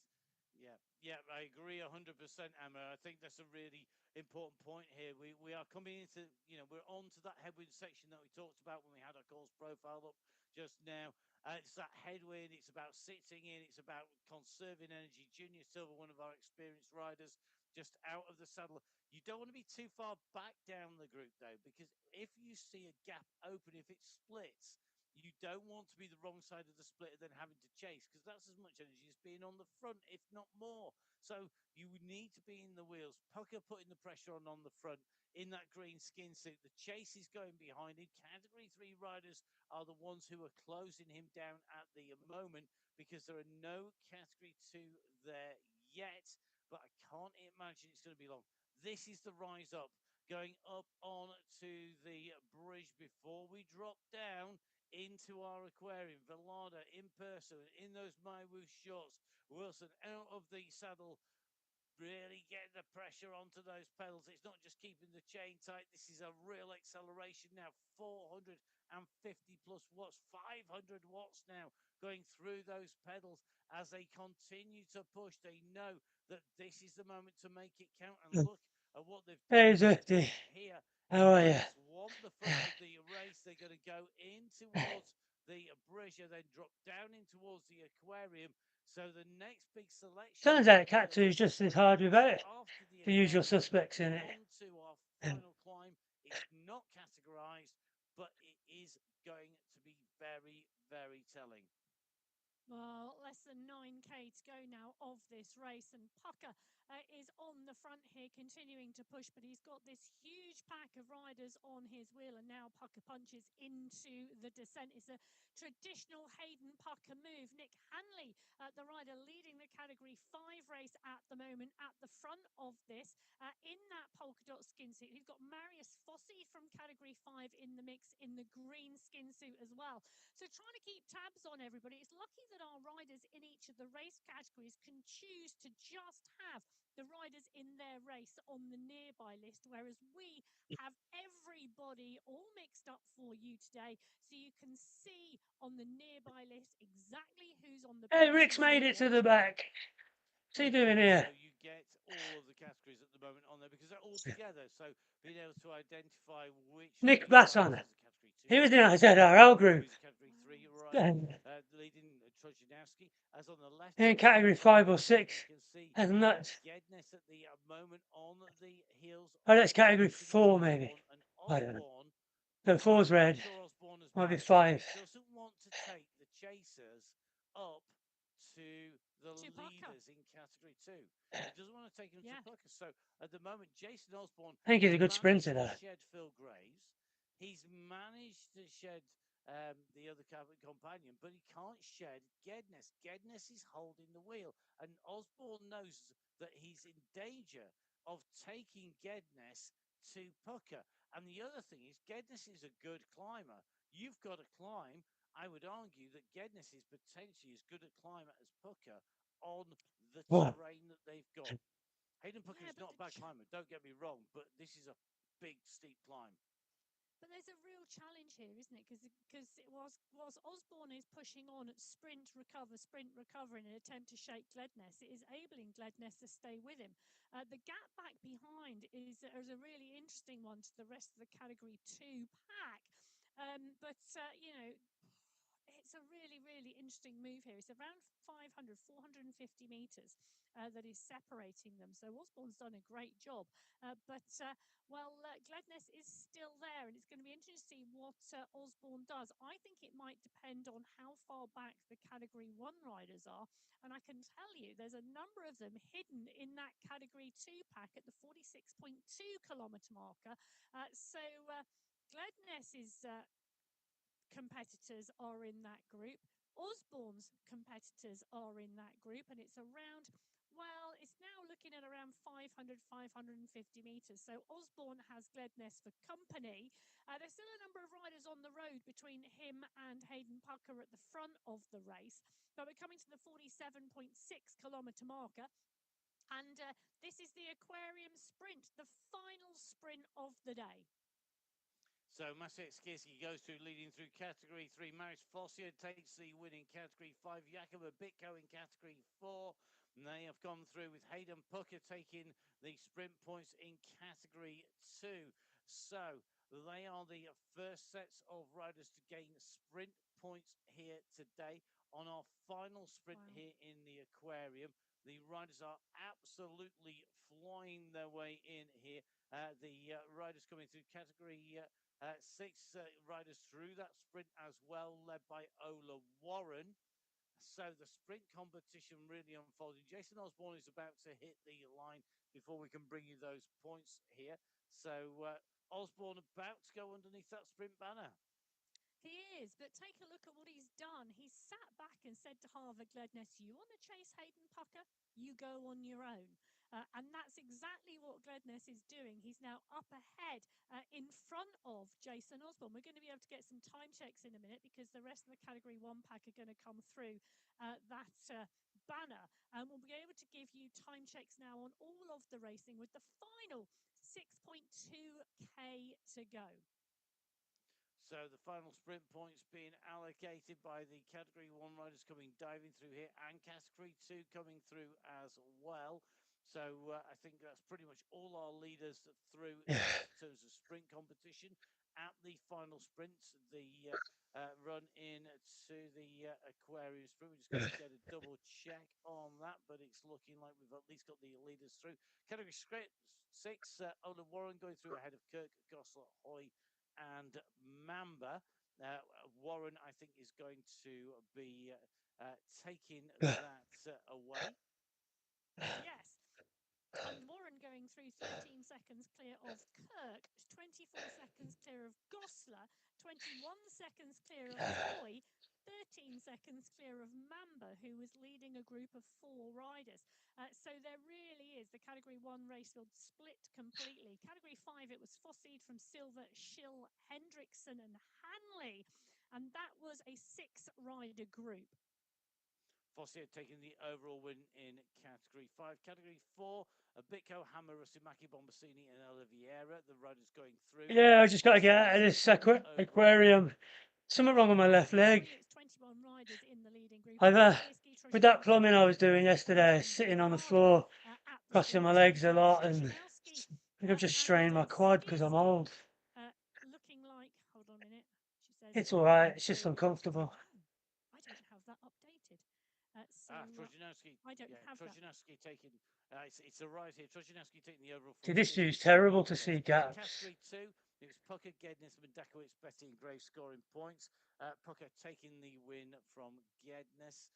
Yeah, I agree 100%, Emma. I think that's a really important point here. We are coming into, we're on to that headwind section that we talked about when we had our course profile up just now. It's that headwind. It's about sitting in. It's about conserving energy. Junior Silver, one of our experienced riders, just out of the saddle. You don't want to be too far back down the group, though, because if you see a gap open, if it splits, you don't want to be the wrong side of the split and then having to chase, because that's as much energy as being on the front, if not more. So you need to be in the wheels. Pucker putting the pressure on the front in that green skin suit. The chase is going behind him. Category 3 riders are the ones who are closing him down at the moment, because there are no Category 2 there yet, but I can't imagine it's going to be long. This is the rise up, going up on to the bridge before we drop down into our aquarium. Velada in person, in those MyWhoosh shorts. Wilson out of the saddle, really getting the pressure onto those pedals. It's not just keeping the chain tight. This is a real acceleration now. 450 plus watts, 500 watts now going through those pedals as they continue to push. They know that this is the moment to make it count. And look at what they've done. Hey, Zwifty. Here, How are you? Swamp the front of the race. They're going to go in towards the bridge, then drop down in towards the aquarium. So the next big selection. Turns out Cat 2 is just as hard without it. The usual suspects in it. Onto our final climb. It's not categorized, but it is going to be very, very telling. Well, less than 9k to go now of this race, and Pucker is on the front here, continuing to push, but he's got this huge pack of riders on his wheel, and now Pucker punches into the descent. It's a traditional Hayden Pucker move. Nick Hanley, the rider leading the Category 5 race at the moment, at the front of this, in that polka dot skin suit. He's got Marius Fossey from Category 5 in the mix in the green skin suit as well. So trying to keep tabs on everybody. It's lucky that our riders in each of the race categories can choose to just have the riders in their race on the nearby list, whereas we have everybody all mixed up for you today, so you can see on the nearby list exactly who's on the. Hey, Rick's made it to the back. What's he doing here? So you get all of the categories at the moment on there because they're all together. So being able to identify which Nick Basson. He was in our ZRL group. Category 3, right? Leading Trojanowski, as on the left. In Category 5 or 6. That's nuts. Gedness at the moment on the heels. Oh, that's Category 4 maybe. I don't know. No, 4's red. Might be 5. Doesn't want to take the chasers up to the leaders in Category 2. He doesn't want to take them to Pucker. So at the moment, Jason Osborne. I think he's a good sprinter, though. Shed Phil Graves. He's managed to shed the other companion, but he can't shed Gedness. Gedness is holding the wheel, and Osborne knows that he's in danger of taking Gedness to Pucker. And the other thing is, Gedness is a good climber. You've got to climb. I would argue that Gedness is potentially as good a climber as Pucker on the terrain that they've got. Hayden Pucker is not a bad climber, don't get me wrong, but this is a big, steep climb. But there's a real challenge here, isn't it? Because whilst Osborne is pushing on at sprint, recover in an attempt to shake Gledness, it is enabling Gledness to stay with him. The gap back behind is a really interesting one to the rest of the Category 2 pack. You know, it's a really, really interesting move here. It's around 450 meters that is separating them. So Osborne's done a great job. Gledness is still there, and it's going to be interesting to see what Osborne does. I think it might depend on how far back the Category 1 riders are. And I can tell you there's a number of them hidden in that Category 2 pack at the 46.2 kilometer marker. Gledness is... competitors are in that group. Osborne's competitors are in that group, and it's around, well, it's now looking at around 500, 550 metres. So Osborne has Gledness for company. There's still a number of riders on the road between him and Hayden Pucker at the front of the race. But we're coming to the 47.6 kilometre marker. And this is the Aquarium Sprint, the final sprint of the day. So Maciej Skierski goes through, leading through Category 3. Marius Fossier takes the win in Category 5. Jakub Bitko in Category 4. And they have gone through with Hayden Pucker taking the sprint points in Category 2. So they are the first sets of riders to gain sprint points here today on our final sprint here in the Aquarium. The riders are absolutely flying their way in here. The riders coming through Category 6 riders through that sprint as well, led by Ola Warren. So the sprint competition really unfolding. Jason Osborne is about to hit the line before we can bring you those points here. So Osborne about to go underneath that sprint banner. He is, but take a look at what he's done. He's sat back and said to Harvard Gledness, you want to chase Hayden Pucker? You go on your own. And that's exactly what Gledness is doing. He's now up ahead in front of Jason Osborne. We're going to be able to get some time checks in a minute because the rest of the Category 1 pack are going to come through that banner. And we'll be able to give you time checks now on all of the racing with the final 6.2K to go. So the final sprint points being allocated by the Category 1 riders diving through here, and Category 2 coming through as well. So I think that's pretty much all our leaders through in terms of sprint competition. At the final sprints, the run in to the Aquarium sprint. We're just going to get a double check on that, but it's looking like we've at least got the leaders through. Category 6, Ola Warren going through ahead of Kirk, Gosler, Hoy, and Mamba. Warren, I think, is going to be taking that away. Yes. And Warren going through 13 seconds clear of Kirk, 24 seconds clear of Gosler, 21 seconds clear of Hoy, 13 seconds clear of Mamba, who was leading a group of 4 riders. So there really is the Category 1 race field split completely. Category 5, it was Fossied from Silver, Schill, Hendrickson and Hanley. And that was a 6-rider group. Fossier taking the overall win in Category 5. Category 4, Bitko, Hammer, Russimaki, Bombasini, and Oliveira. The riders going through. Yeah, I just got to get out of this aquarium. Something wrong with my left leg. With that plumbing I was doing yesterday, sitting on the floor, crossing my legs a lot, and I think I've just strained my quad because I'm old. Looking like, hold on a minute. She says, it's all right. It's just uncomfortable. I don't have that updated. Trojanowski. I don't have Trojanowski taking. It's a rise here. Trojanowski taking the overall. See, this view's terrible to see gaps. Category 2. It was Pucker, Gedness, Mendakowicz, Betty, and Gray scoring points. Pucker taking the win from Gedness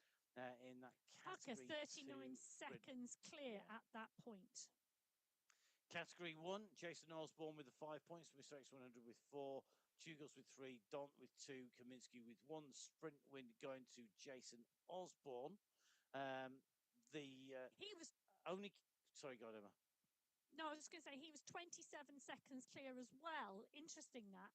in that category. Pucker 39 seconds clear at that point. Category 1, Jason Osborne with the 5 points, Mr. X100 with 4, Chugos with 3, Dont with 2, Kaminsky with 1. Sprint win going to Jason Osborne. He was only. Sorry, go on, Emma. No, I was going to say he was 27 seconds clear as well. Interesting that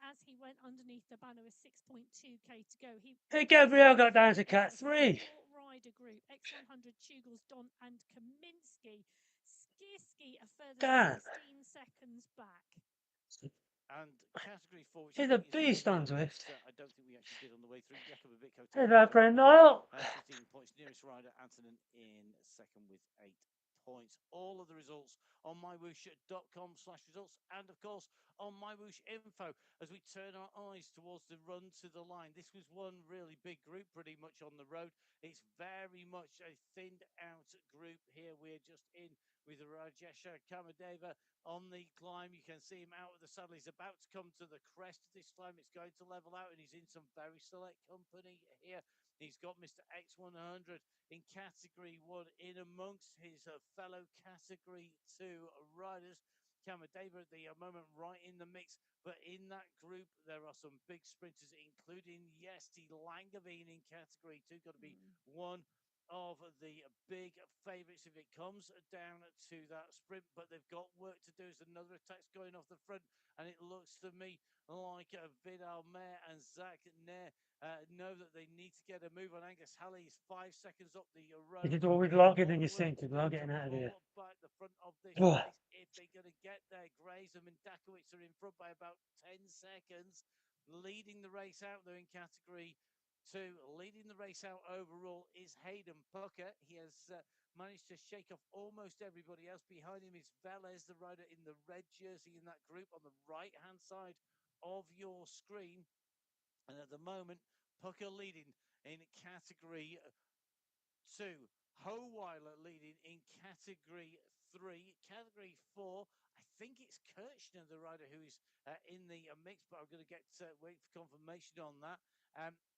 as he went underneath the banner with 6.2K to go. Hey, Gabriel got down to Cat 3. Rider group X100, Chugos, Dont, and Kaminsky. Skierski a further 16 seconds back. And category 4. He's a beast on Zwift. I don't think we actually did on the way through. Jakub Bitko. Hey there, friend Niall. 15 points. Nearest rider, Antonin, in second with 8 points. All of the results on mywhoosh.com/results and of course on MyWhoosh info as we turn our eyes towards the run to the line. This was one really big group pretty much on the road. It's very much a thinned out group here. We're just in with Rajesha Kamadeva on the climb. You can see him out of the saddle. He's about to come to the crest of this climb. It's going to level out and he's in some very select company here. He's got Mr. X100 in category 1 in amongst his fellow category 2 riders. Kamadeva at the moment right in the mix, but in that group there are some big sprinters, including Yesti Langeveen in category 2. Got to be one of the big favourites if it comes down to that sprint, but they've got work to do as another attack's going off the front, and it looks to me like Vidal Mayer and Zach Nair know that they need to get a move on. Angus Halley is 5 seconds up the road. This is always logging in your sync. We're getting out of here. Back the front of this Oh. race, if they're going to get there, Grayson and Dakowitz are in front by about 10 seconds, leading the race out there in category 2. Leading the race out overall is Hayden Pucker. He has managed to shake off almost everybody else. Behind him is Velez, the rider in the red jersey in that group on the right-hand side of your screen. And at the moment, Pucker leading in category 2. Howeiler leading in category 3. Category 4, I think it's Kirchner, the rider who is in the mix, but I'm going to get wait for confirmation on that.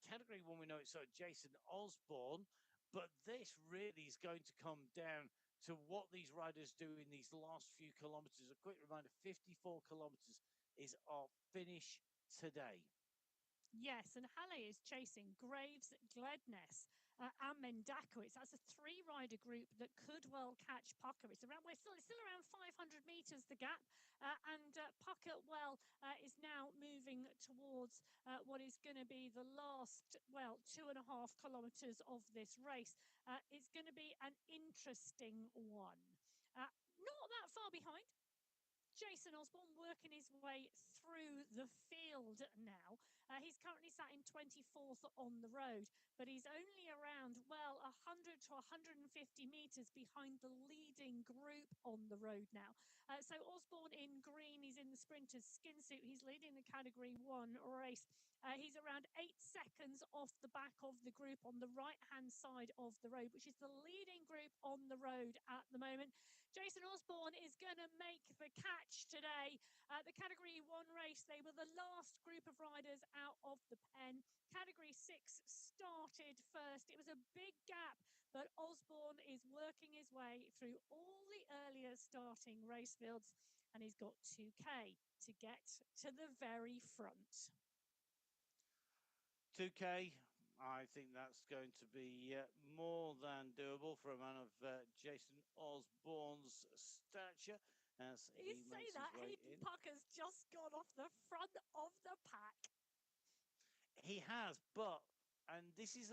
Category 1, we know it's Jason Osborne, but this really is going to come down to what these riders do in these last few kilometres. A quick reminder, 54 kilometres is our finish today. Yes, and Halle is chasing Graves, Gledness, and Mendakowicz. That's a 3-rider group that could well catch Pucker. It's still around 500 meters the gap, and Pucker is now moving towards what is going to be the last 2.5 kilometers of this race. It's going to be an interesting one. Not that far behind. Jason Osborne working his way through the field now. He's currently sat in 24th on the road, but he's only around, 100 to 150 meters behind the leading group on the road now. So Osborne in green, he's in the sprinter's skin suit. He's leading the category 1 race. He's around 8 seconds off the back of the group on the right-hand side of the road, which is the leading group on the road at the moment. Jason Osborne is going to make the catch today. The Category 1 race, they were the last group of riders out of the pen. Category 6 started first. It was a big gap, but Osborne is working his way through all the earlier starting race fields, and he's got 2K to get to the very front. 2K, I think that's going to be more than doable for a man of Jason Osborne's stature. As You say that, Hayden Pucker's just gone off the front of the pack. He has, but, and this is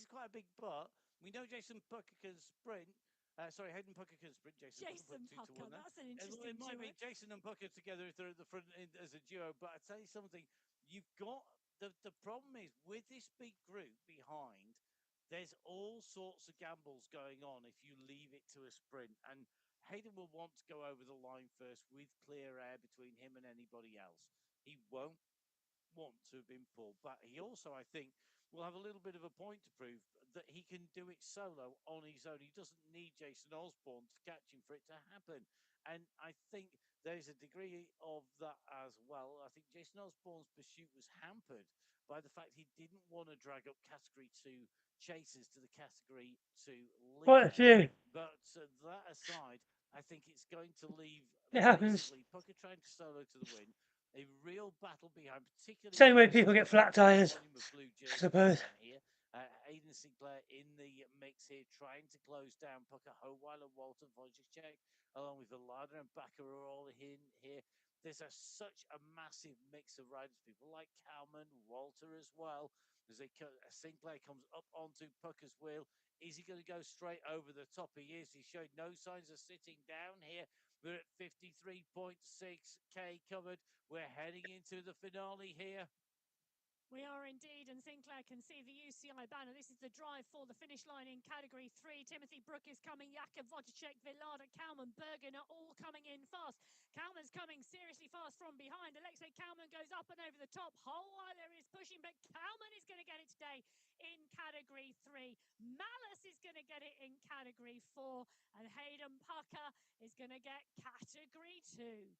quite a big but. We know Jason Pucker can sprint. Hayden Pucker can sprint. Jason Pucker, that's an interesting It might duo. be Jason and Pucker together if they're at the front as a duo. But I tell you something, you've got the problem is with this big group behind. There's all sorts of gambles going on if you leave it to a sprint, and Hayden will want to go over the line first with clear air between him and anybody else. He won't want to have been pulled back. He also, I think, will have a little bit of a point to prove that he can do it solo on his own. He doesn't need Jason Osborne to catch him for it to happen. And I think there's a degree of that as well. I think Jason Osborne's pursuit was hampered by the fact he didn't want to drag up Category 2 chasers to the Category 2 lead. Quite a few. But that aside, I think it's going to leave basically Pucker trying to solo to the win. A real battle behind, particularly same way people get flat tires, I suppose. Here. Aidan Sinclair in the mix here, trying to close down Pucker. Howeiler, Walter, Wojciech, along with Villada and Bakker are all in here. There's such a massive mix of riders, people like Kalman, Walter as well. As Sinclair comes up onto Pucker's wheel, is he going to go straight over the top? He is. He showed no signs of sitting down here. We're at 53.6K covered. We're heading into the finale here. We are indeed, and Sinclair can see the UCI banner. This is the drive for the finish line in Category 3. Timothy Brook is coming, Jakub Wojciech, Villada, Kalman, Bergen are all coming in fast. Kalman's coming seriously fast from behind. Alexei Kalman goes up and over the top. Howeiler is pushing, but Kalman is going to get it today in Category 3. Malice is going to get it in Category 4, and Hayden Pucker is going to get Category 2.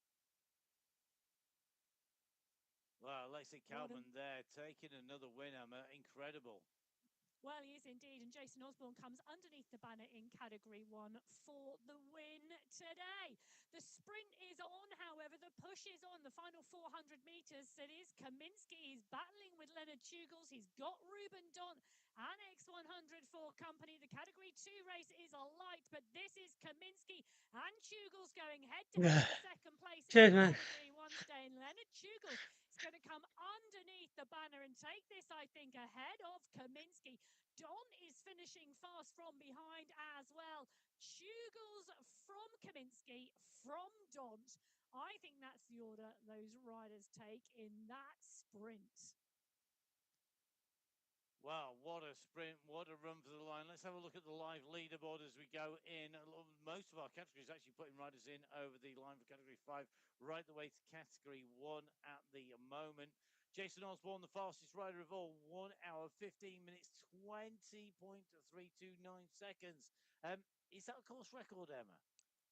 Well, Alexei Kalman there taking another win, Emma. Incredible. Well, he is indeed. And Jason Osborne comes underneath the banner in Category 1 for the win today. The sprint is on, however, the push is on. The final 400 meters, it is Kaminsky. He's battling with Leonard Chugels. He's got Ruben Dont and X100 for company. The Category 2 race is a light, but this is Kaminsky and Chugels going head-to-head for second place Cheers, in man. Category 1 today. And Leonard Chugels is going to come underneath the banner and take this, I think, ahead of Kaminsky. Dont is finishing fast from behind as well. Chugels from Kaminsky, from Dont. I think that's the order those riders take in that sprint. Wow, what a sprint, what a run for the line. Let's have a look at the live leaderboard as we go in. Most of our categories actually putting riders in over the line for Category 5, right the way to Category 1 at the moment. Jason Osborne, the fastest rider of all, 1 hour, 15 minutes, 20.329 seconds. Is that a course record, Emma?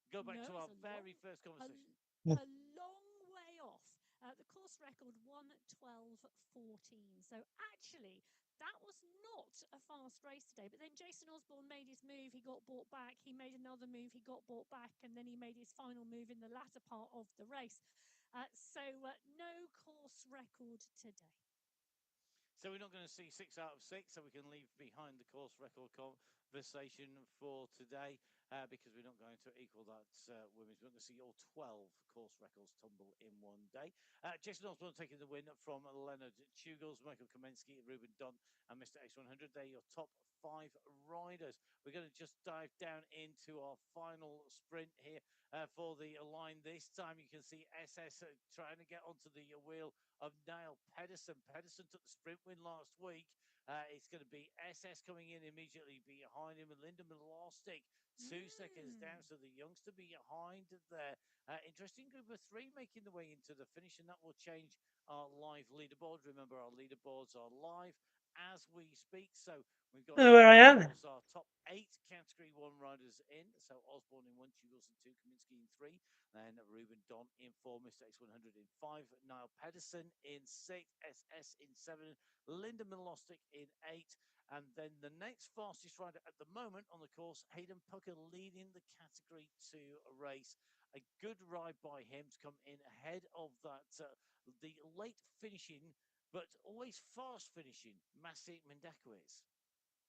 Go back to our very first conversation. A long way off. The course record 1:12:14. So actually, that was not a fast race today. But then Jason Osborne made his move. He got brought back. He made another move. He got brought back. And then he made his final move in the latter part of the race. So no course record today. So we're not going to see 6 out of 6, so we can leave behind the course record conversation for today because we're not going to equal that women's. We're going to see all 12 course records tumble in one day. Jason Osborne taking the win from Leonard Chugels, Michael Kaminsky, Ruben Dont, and Mr. X100. They're your top 5 riders. We're going to just dive down into our final sprint here for the line. This time you can see SS trying to get onto the wheel of Niall Pedersen. Pedersen took the sprint win last week. It's going to be SS coming in immediately behind him, and Linda Milostic 2 seconds down. So the youngster behind there. Interesting group of 3 making the way into the finish, and that will change our live leaderboard. Remember, our leaderboards are live as we speak. So we've got where I am. Our top 8 Category 1 riders in. So Osborne in 1, Chugels in 2, Kaminsky in 3, then Ruben Dont in 4, Mr. X100 in 5, Niall Pedersen in 6, SS in 7, Linda Milostic in 8, and then the next fastest rider at the moment on the course, Hayden Pucker, leading the Category 2 race. A good ride by him to come in ahead of that, the late finishing, but always fast finishing, Maciej Mendakowicz.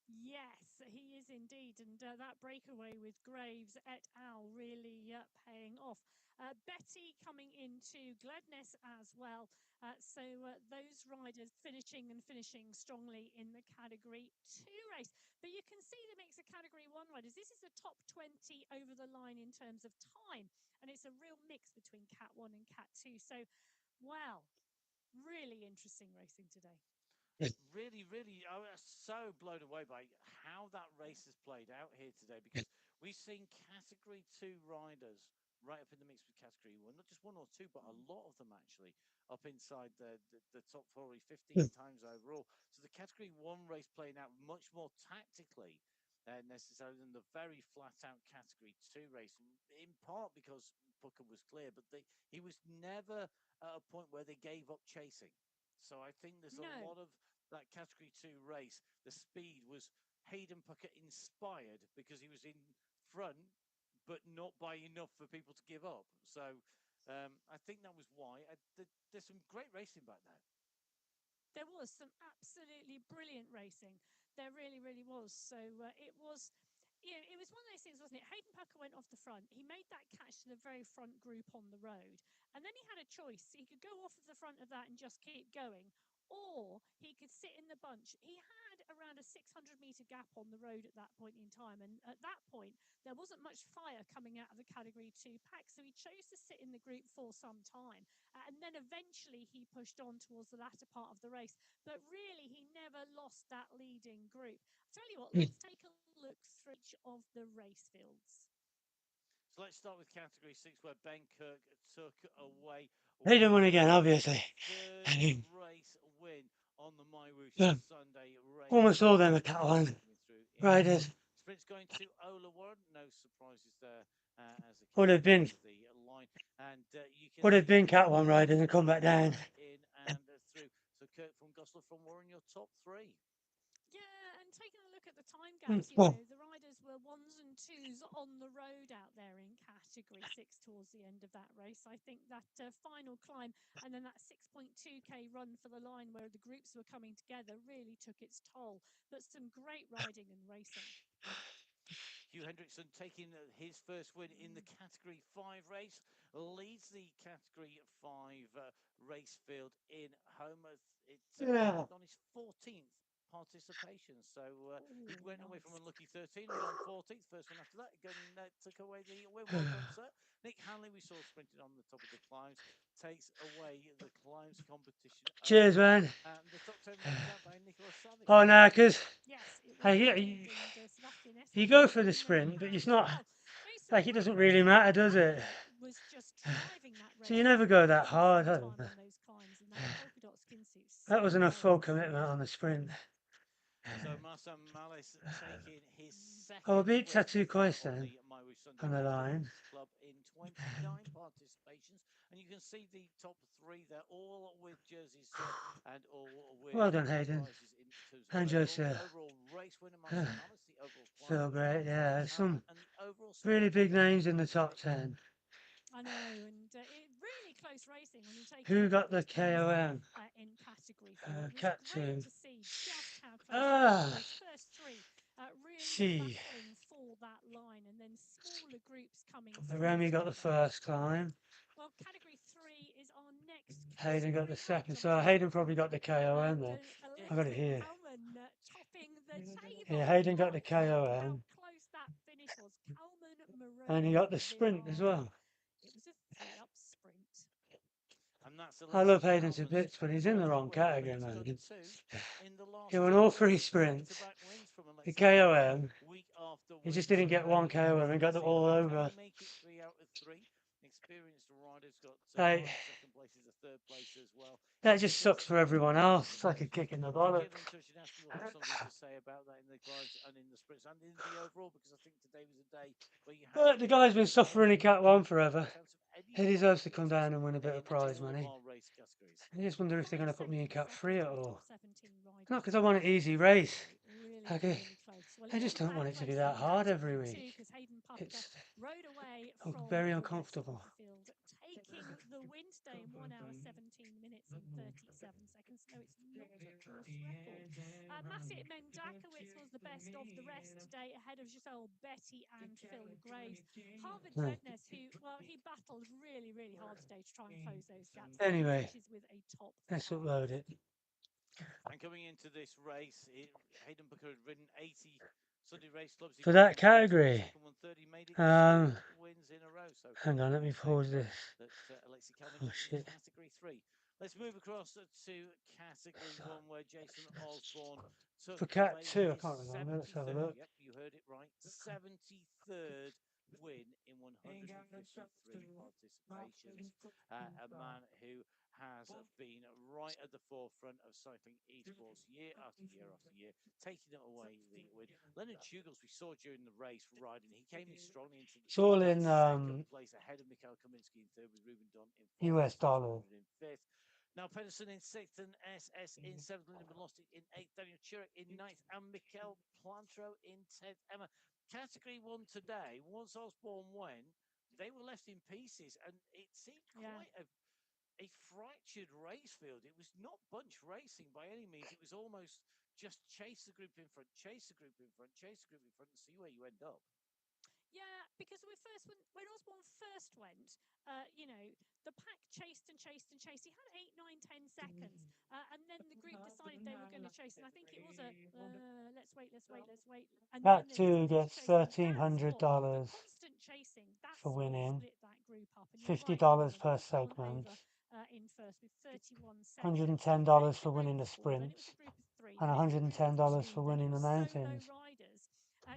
Yes, he is indeed. And that breakaway with Graves et al. Really paying off. Betty coming into Gledness as well. So those riders finishing strongly in the Category 2 race. But you can see the mix of Category 1 riders. This is the top 20 over the line in terms of time. And it's a real mix between Cat 1 and Cat 2. So, wow, really interesting racing today. Really, I was so blown away by how that race has played out here today, because we've seen Category 2 riders right up in the mix with Category 1, not just 1 or 2, but a lot of them actually up inside the top 40, 15 times overall. So the Category 1 race playing out much more tactically necessarily than the very flat out Category 2 race, in part because Pucker was clear, but he was never at a point where they gave up chasing. So I think there's a lot of that Category 2 race. The speed was Hayden Pucker inspired because he was in front, but not by enough for people to give up. So I think that was why. There's some great racing back there. There was some absolutely brilliant racing. There really, really was. So it was one of those things, wasn't it? Hayden Pucker went off the front. He made that catch to the very front group on the road. And then he had a choice. He could go off of the front of that and just keep going, or he could sit in the bunch. He had around a 600-meter gap on the road at that point in time. And at that point, there wasn't much fire coming out of the Category 2 pack. So he chose to sit in the group for some time. And then eventually he pushed on towards the latter part of the race. But really, he never lost that leading group. I'll tell you what, let's take a look through each of the race fields. So let's start with Category 6, where Ben Kirk took away Hayden won again, obviously. third race win on the MyWhoosh Sunday race. Almost all them are Cat 1 riders. Sprint's going to Ola Warren. No surprises there as a Would have been the line. And you can would have been Cat 1 riders and come back down. In and through. So Kirk from Goslar from Warren, your top 3. Yeah, and taking a look at the time gaps, the riders were 1s and 2s on the road out there in Cat category 6 towards the end of that race. I think that final climb and then that 6.2k run for the line where the groups were coming together really took its toll, but some great riding and racing. Hugh Hendrickson taking his first win in the Category 5 race, leads the Category 5 race field in home. It's on his 14th participation, so he went away from unlucky 13 and on 14th. First one after that, took away the win. Well done, sir. Nick Hanley, we saw sprinting on the top of the climbs, takes away the climbs competition. Cheers, man. And the top 10 rounded out by Nicholas Savage. Oh, no, because Yes, you go for the sprint, but it's not like it doesn't really matter, does it? Was just driving that So you never go that hard. I don't know. That was enough full commitment on the sprint. So Marcel Mallis taking his second. Oh, a bit Tattoo Coast then on the line. Club in 29 participations, and you can see the top 3. They're all with jerseys and all with. Well done, Hayden. And Joseph. Overall race winner Marcel Mallis, the overall. Feel great, yeah. Some really big names in the top 10. I know, and it really close racing when you take. Who got the KOM? In category 4. Cat 2. To see just how close those first 3 really battling for that line, and then smaller groups coming. Remy got the first climb. Well, category 3 is our next. Hayden got the second, so Hayden probably got the KOM then. I got it here. Yeah, Hayden got the KOM. And he got the sprint as well. It was a 3-up sprint. I love Hayden to bits, but he's in the wrong category, man. He won all 3 sprints. The KOM. He just didn't get one KOM and got them all over. Like, that just sucks for everyone else. It's like a kick in the bollocks. But the guy's been suffering in Cat 1 forever. He deserves to come down and win a bit of prize money. I just wonder if they're going to put me in Cat 3 at all. It's not because I want an easy race. I just don't want it to be that hard every week. It's very uncomfortable. Taking the win today in 1 hour 17 minutes and 37 seconds. No, it's not a course record. Maciej Mendakowicz was the best of the rest today, ahead of Giselle Betty and Phil Graves. Harvard Zednes, who, well, he battled really, really hard today to try and close those gaps. Anyway, with a top let's upload it. And coming into this race, Hayden Booker had ridden 80 Sunday race clubs. For that category, hang on, let me pause this. Oh shit. Category 3. Let's move across to category 1, where Jason Osborne took for Cat 2, I can't remember. Let's have a look. Yep, you heard it right. 73rd win in 153 participations. A man who has been right at the forefront of cycling esports year after year after year, taking it away the win. Leonard Jugels, we saw during the race riding. He came in strongly into the all in second place, ahead of Mikhail Kaminsky in 3rd, with Ruben Dunn in 4th, US dollar in 5th. Now Pedersen in 6th and SS in 7th, Linda Belostic in 8th, Daniel Churek in 9th, and Mikkel Plantro in 10th. Emma, category 1 today, once Osborne went, they were left in pieces, and it seemed quite a fractured race field. It was not bunch racing by any means. It was almost just chase the group in front, chase the group in front, chase the group in front, and see where you end up. Yeah, because when Osborne first went, the pack chased and chased and chased. He had 8, 9, 10 seconds, and then the group decided they were going to chase. And I think it was a let's wait. And Cat 2 gets $1,300 for winning. $50 per segment. In first with 31 $110 for winning the sprints, and $110 for winning the mountains.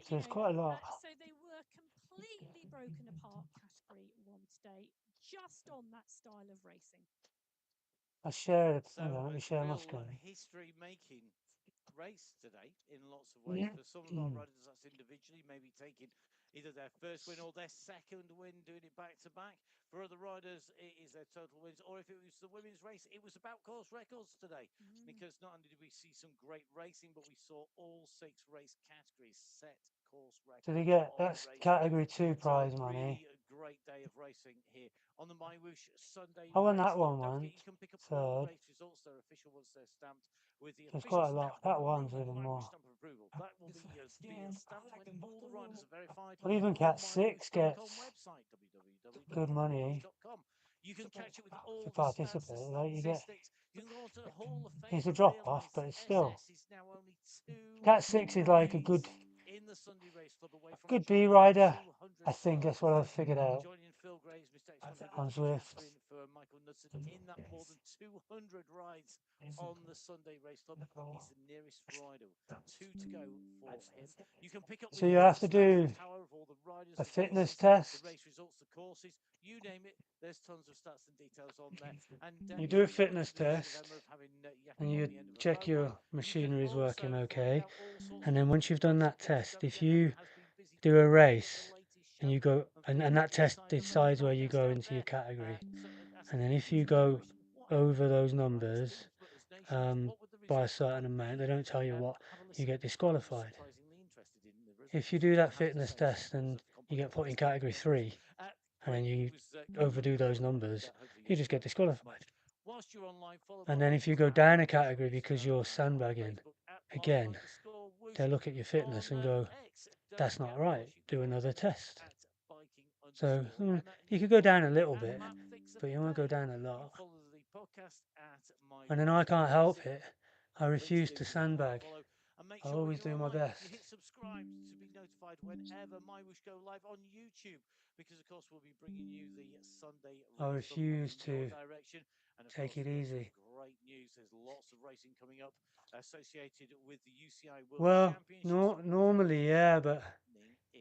So it's quite a lot. So they were completely broken apart, category 1 today, just on that style of racing. I shared. Hang on, let me share my screen. History-making race today in lots of ways. For some of our riders, that's individually, maybe taking either their first win or their second win, doing it back to back. For other riders, it is their total wins. Or if it was the women's race, it was about course records today. Because not only did we see some great racing, but we saw all 6 race categories set course records. So they get, that's category 2 prize money. great day of racing here on the MyWhoosh Sunday. I won race. that one Don't forget once. you can pick up So all the race results. They're official once they're stamped with the there's official quite a lot. stamp That of one's approval, even MyWhoosh more. stamp of approval. That will be stamped when all the riders are verified. But even on Cat the 6 MyWhoosh.com gets website, good money www.mywhoosh.com. You can catch it with all to the stats, the participate. Like you get, statistics. You can go on to the Hall of Fame it's a to drop off, realise but that it's still. SS is now only 2 Cat 6 is like a good in the Sunday Race Club away from B joining rider. 200 I think that's what I've figured out joining Phil Gray's Mr. X100 on Zwift. captain for Michael Knudsen in that more than 200 rides on the Sunday Race Club. He's the nearest rider. 2 to go for him. You can pick up with So you all have the to stats, do the power of all the riders, a the fitness races, test. the race results, the courses, you name it. There's tons of stats and details on there. And You if do a you've got fitness the easy test, dilemma of having and on you the end of a check phone your line, machinery is also working find okay. out all sorts And of then once you've done that tips. test, Don't if forget, Emma you has been busy do a keeping up with race the latest and show you go, and that test inside the decides where you podcast go out into your there. category. So And asking then the if you usual go question, what happened over to those the riders, numbers teams, putters, nations? What would the by a results certain have amount, they been? don't tell you what, Have a you listen. get I'm disqualified. surprisingly interested in the results. If you do that I have to fitness say, test some and riders have you get put in complicated category 3 and then great. you It was overdo those numbers, you just get disqualified. Whilst you're online, follow And my then if you Woosh go at down a MyWhoosh on category because Instagram you're and on sandbagging, Facebook at again, _Woosh they look at your fitness on and go, X. Don't that's forget, not of right, course, you can do follow us another on X test. at biking So Emma, and you can could go follow down a me little at bit, Map Fixer but you won't go Dave. down a You can lot. follow the podcast at And then I can't help MyWhoosh. it. I refuse Please to do give us a like, sandbag. follow, and make I sure when always you're do my online, best. you hit subscribe to be notified whenever MyWhoosh go live on YouTube, because of course we'll be bringing you the Sunday I race refuse in your to direction. And of take course, it we've got some easy. great news. There's lots of racing coming up associated with the UCI World Well, Championships. normally, yeah, but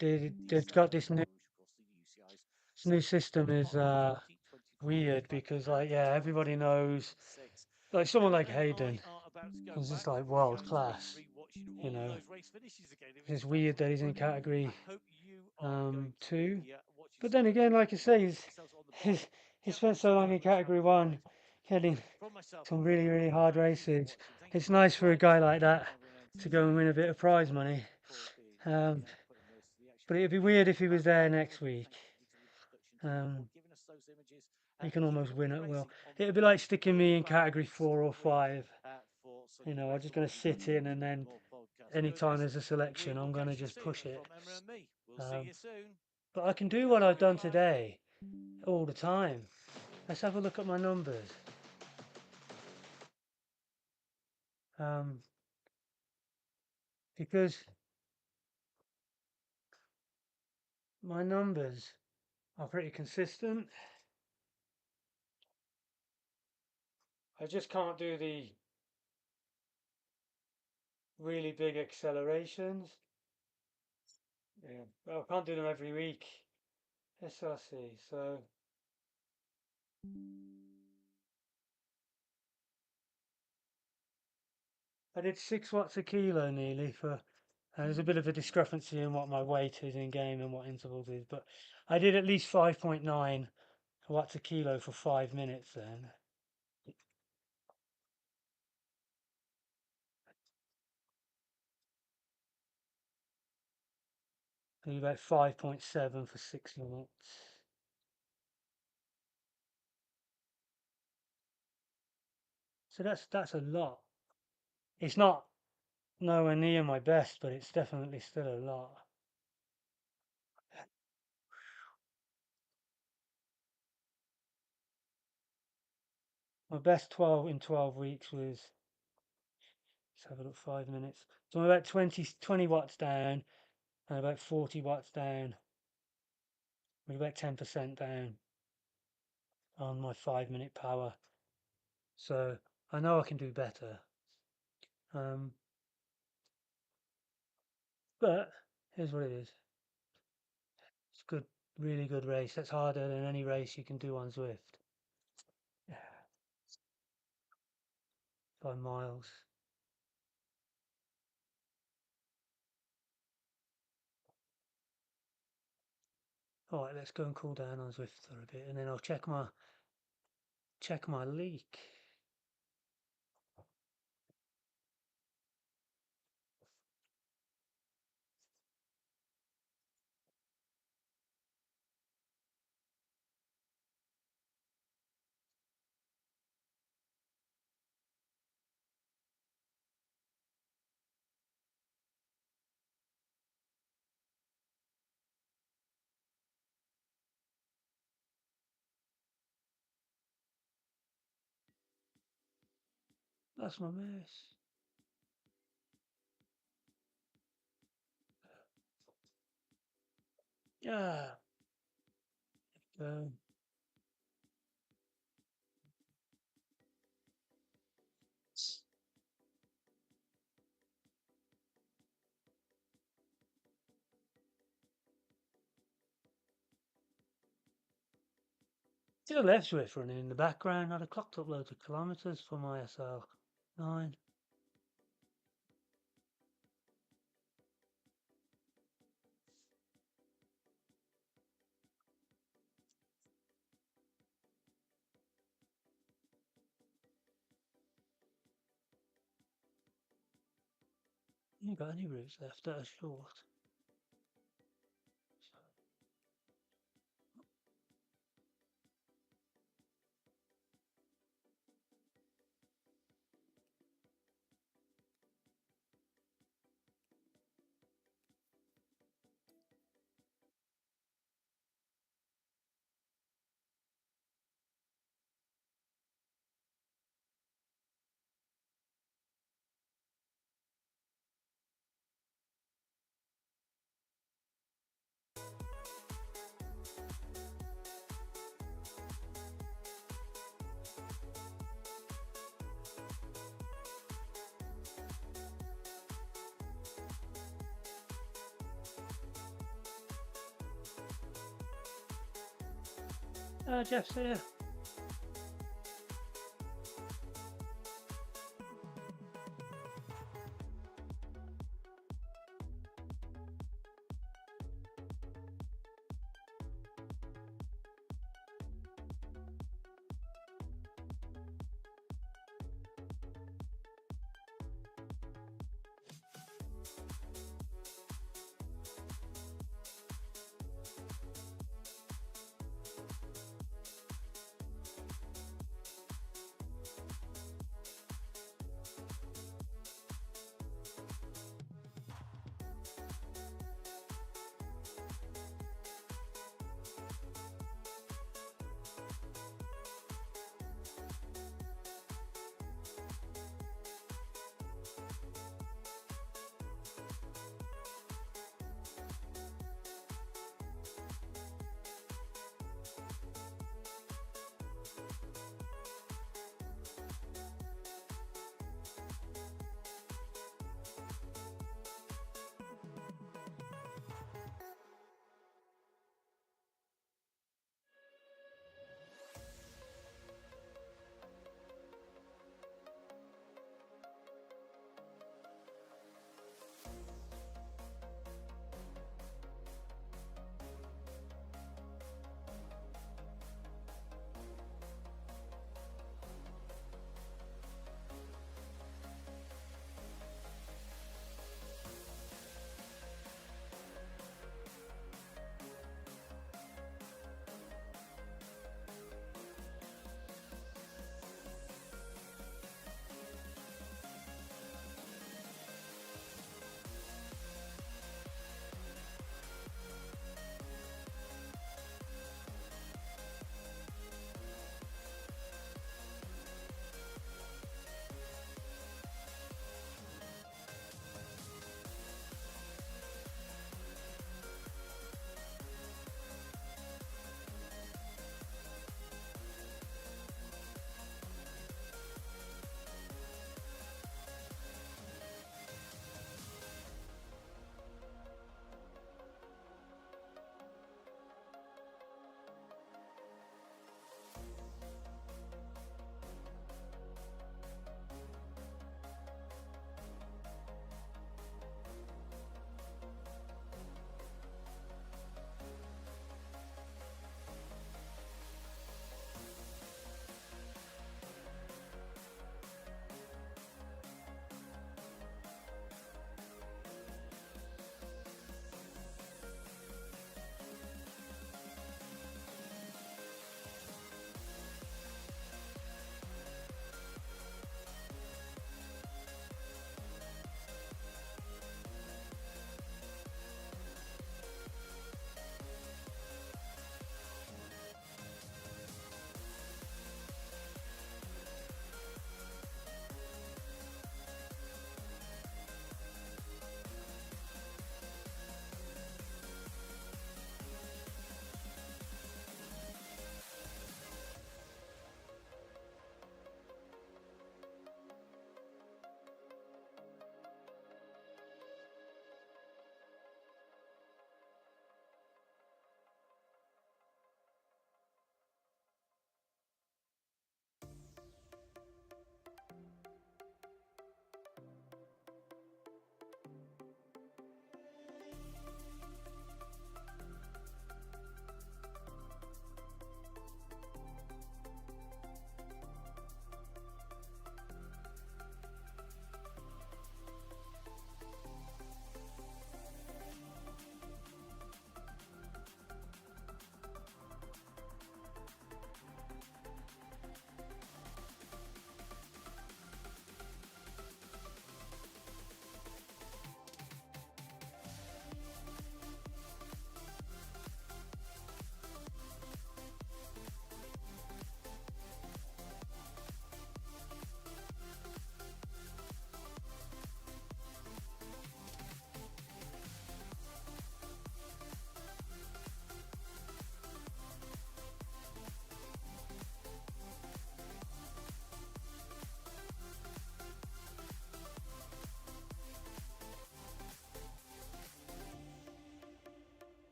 they've got this new system is weird because, like, yeah, everybody knows. Like someone like Hayden, he's just like world class, you know. It's weird that he's in category 2, but then again, like I say, he spent so long in category 1, getting some really hard races. It's nice for a guy like that to go and win a bit of prize money. But it'd be weird if he was there next week. He can almost win it. Well, it'd be like sticking me in category 4 or 5. You know, I'm just going to sit in, and then anytime there's a selection, I'm going to just push it. But I can do what I've done today all the time. Let's have a look at my numbers. Because my numbers are pretty consistent. I just can't do the really big accelerations. Yeah, well, I can't do them every week. SRC, so I did 6 watts a kilo nearly for. There's a bit of a discrepancy in what my weight is in game and what intervals is, but I did at least 5.9 watts a kilo for 5 minutes then. And about 5.7 for 6 minutes. So that's a lot. It's not nowhere near my best, but it's definitely still a lot. My best 12 in 12 weeks was, let's have a look, 5 minutes. So I'm about 20 watts down and about 40 watts down. We're about 10% down on my 5-minute power. So I know I can do better. But here's what it is. It's good, really good race. That's harder than any race you can do on Zwift. By miles. Alright, let's go and cool down on Zwift for a bit, and then I'll check my leak. That's my mouse. Yeah. Still left Zwift running in the background. I'd have clocked up loads of kilometers for my SL9. You got any routes left that are short? Jeff's here.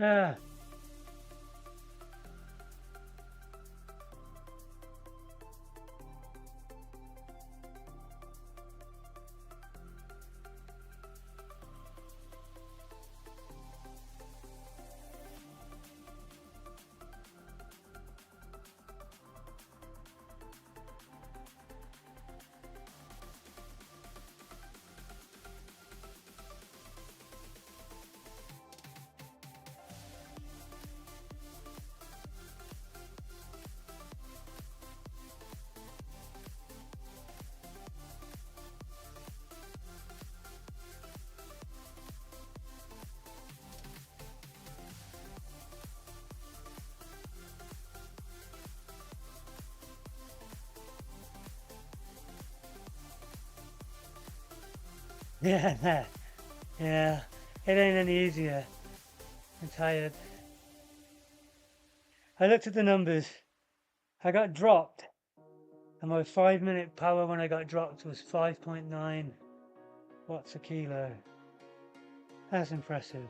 Yeah. Yeah, yeah. It ain't any easier. I'm tired. I looked at the numbers. I got dropped. And my 5-minute power when I got dropped was 5.9 watts a kilo. That's impressive.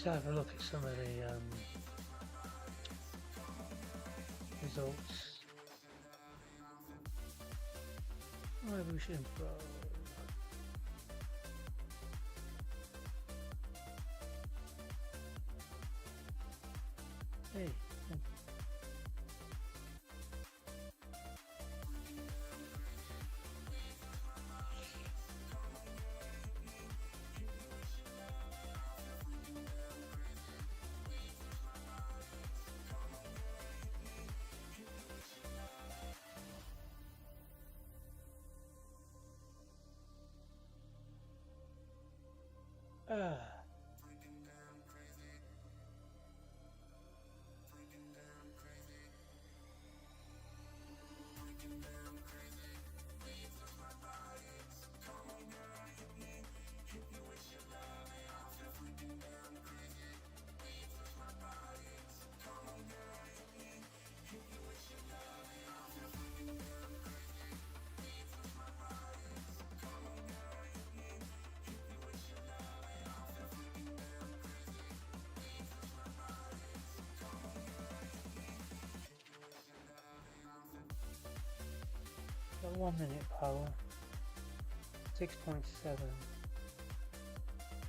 Let's have a look at some of the results. MyWhoosh info. Hey. Ah. Got 1 minute power, 6.7,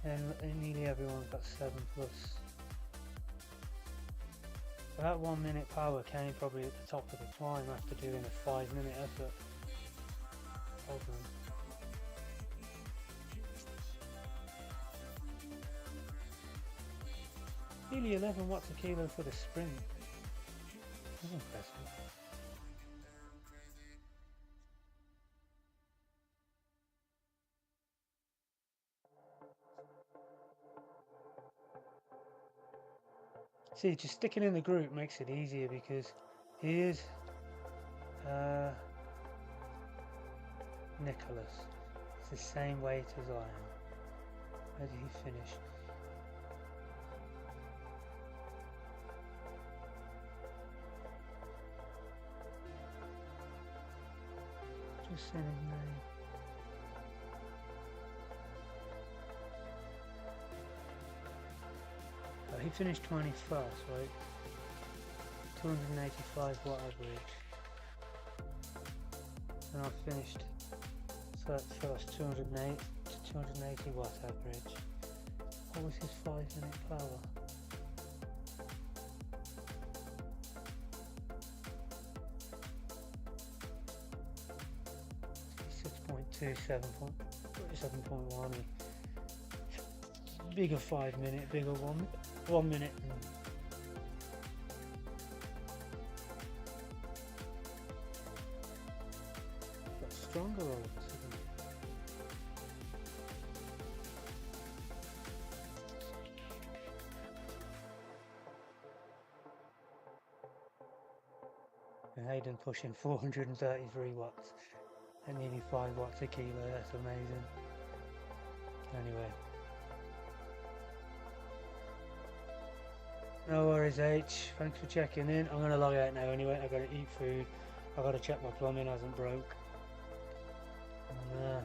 and nearly everyone's got 7 plus. So that 1 minute power came probably at the top of the time after doing a 5 minute effort. Problem. Nearly 11 watts a kilo for the sprint. That's impressive. See, just sticking in the group makes it easier because here's Nicholas. It's the same weight as I am. Where did he finish? Just saying his name. He finished 21st, right? 285 watt average. And I finished 31st, 208 to 280 watt average. What was his 5 minute power? .7.1. Bigger 5 minute, bigger 1 minute. Got stronger all of a sudden. And Hayden pushing 433 watts at nearly 5 watts a kilo. That's amazing. Anyway. No worries, H. Thanks for checking in. I'm going to log out now anyway. I've got to eat food. I've got to check my plumbing hasn't broke. And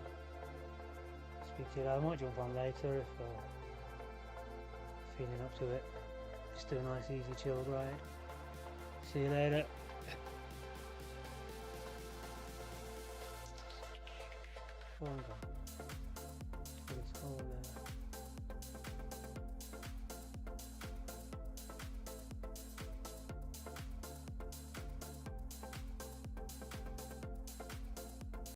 speak to you. I might jump on later if feeling up to it. Just do a nice easy chilled ride. See you later. Oh, I'm gone.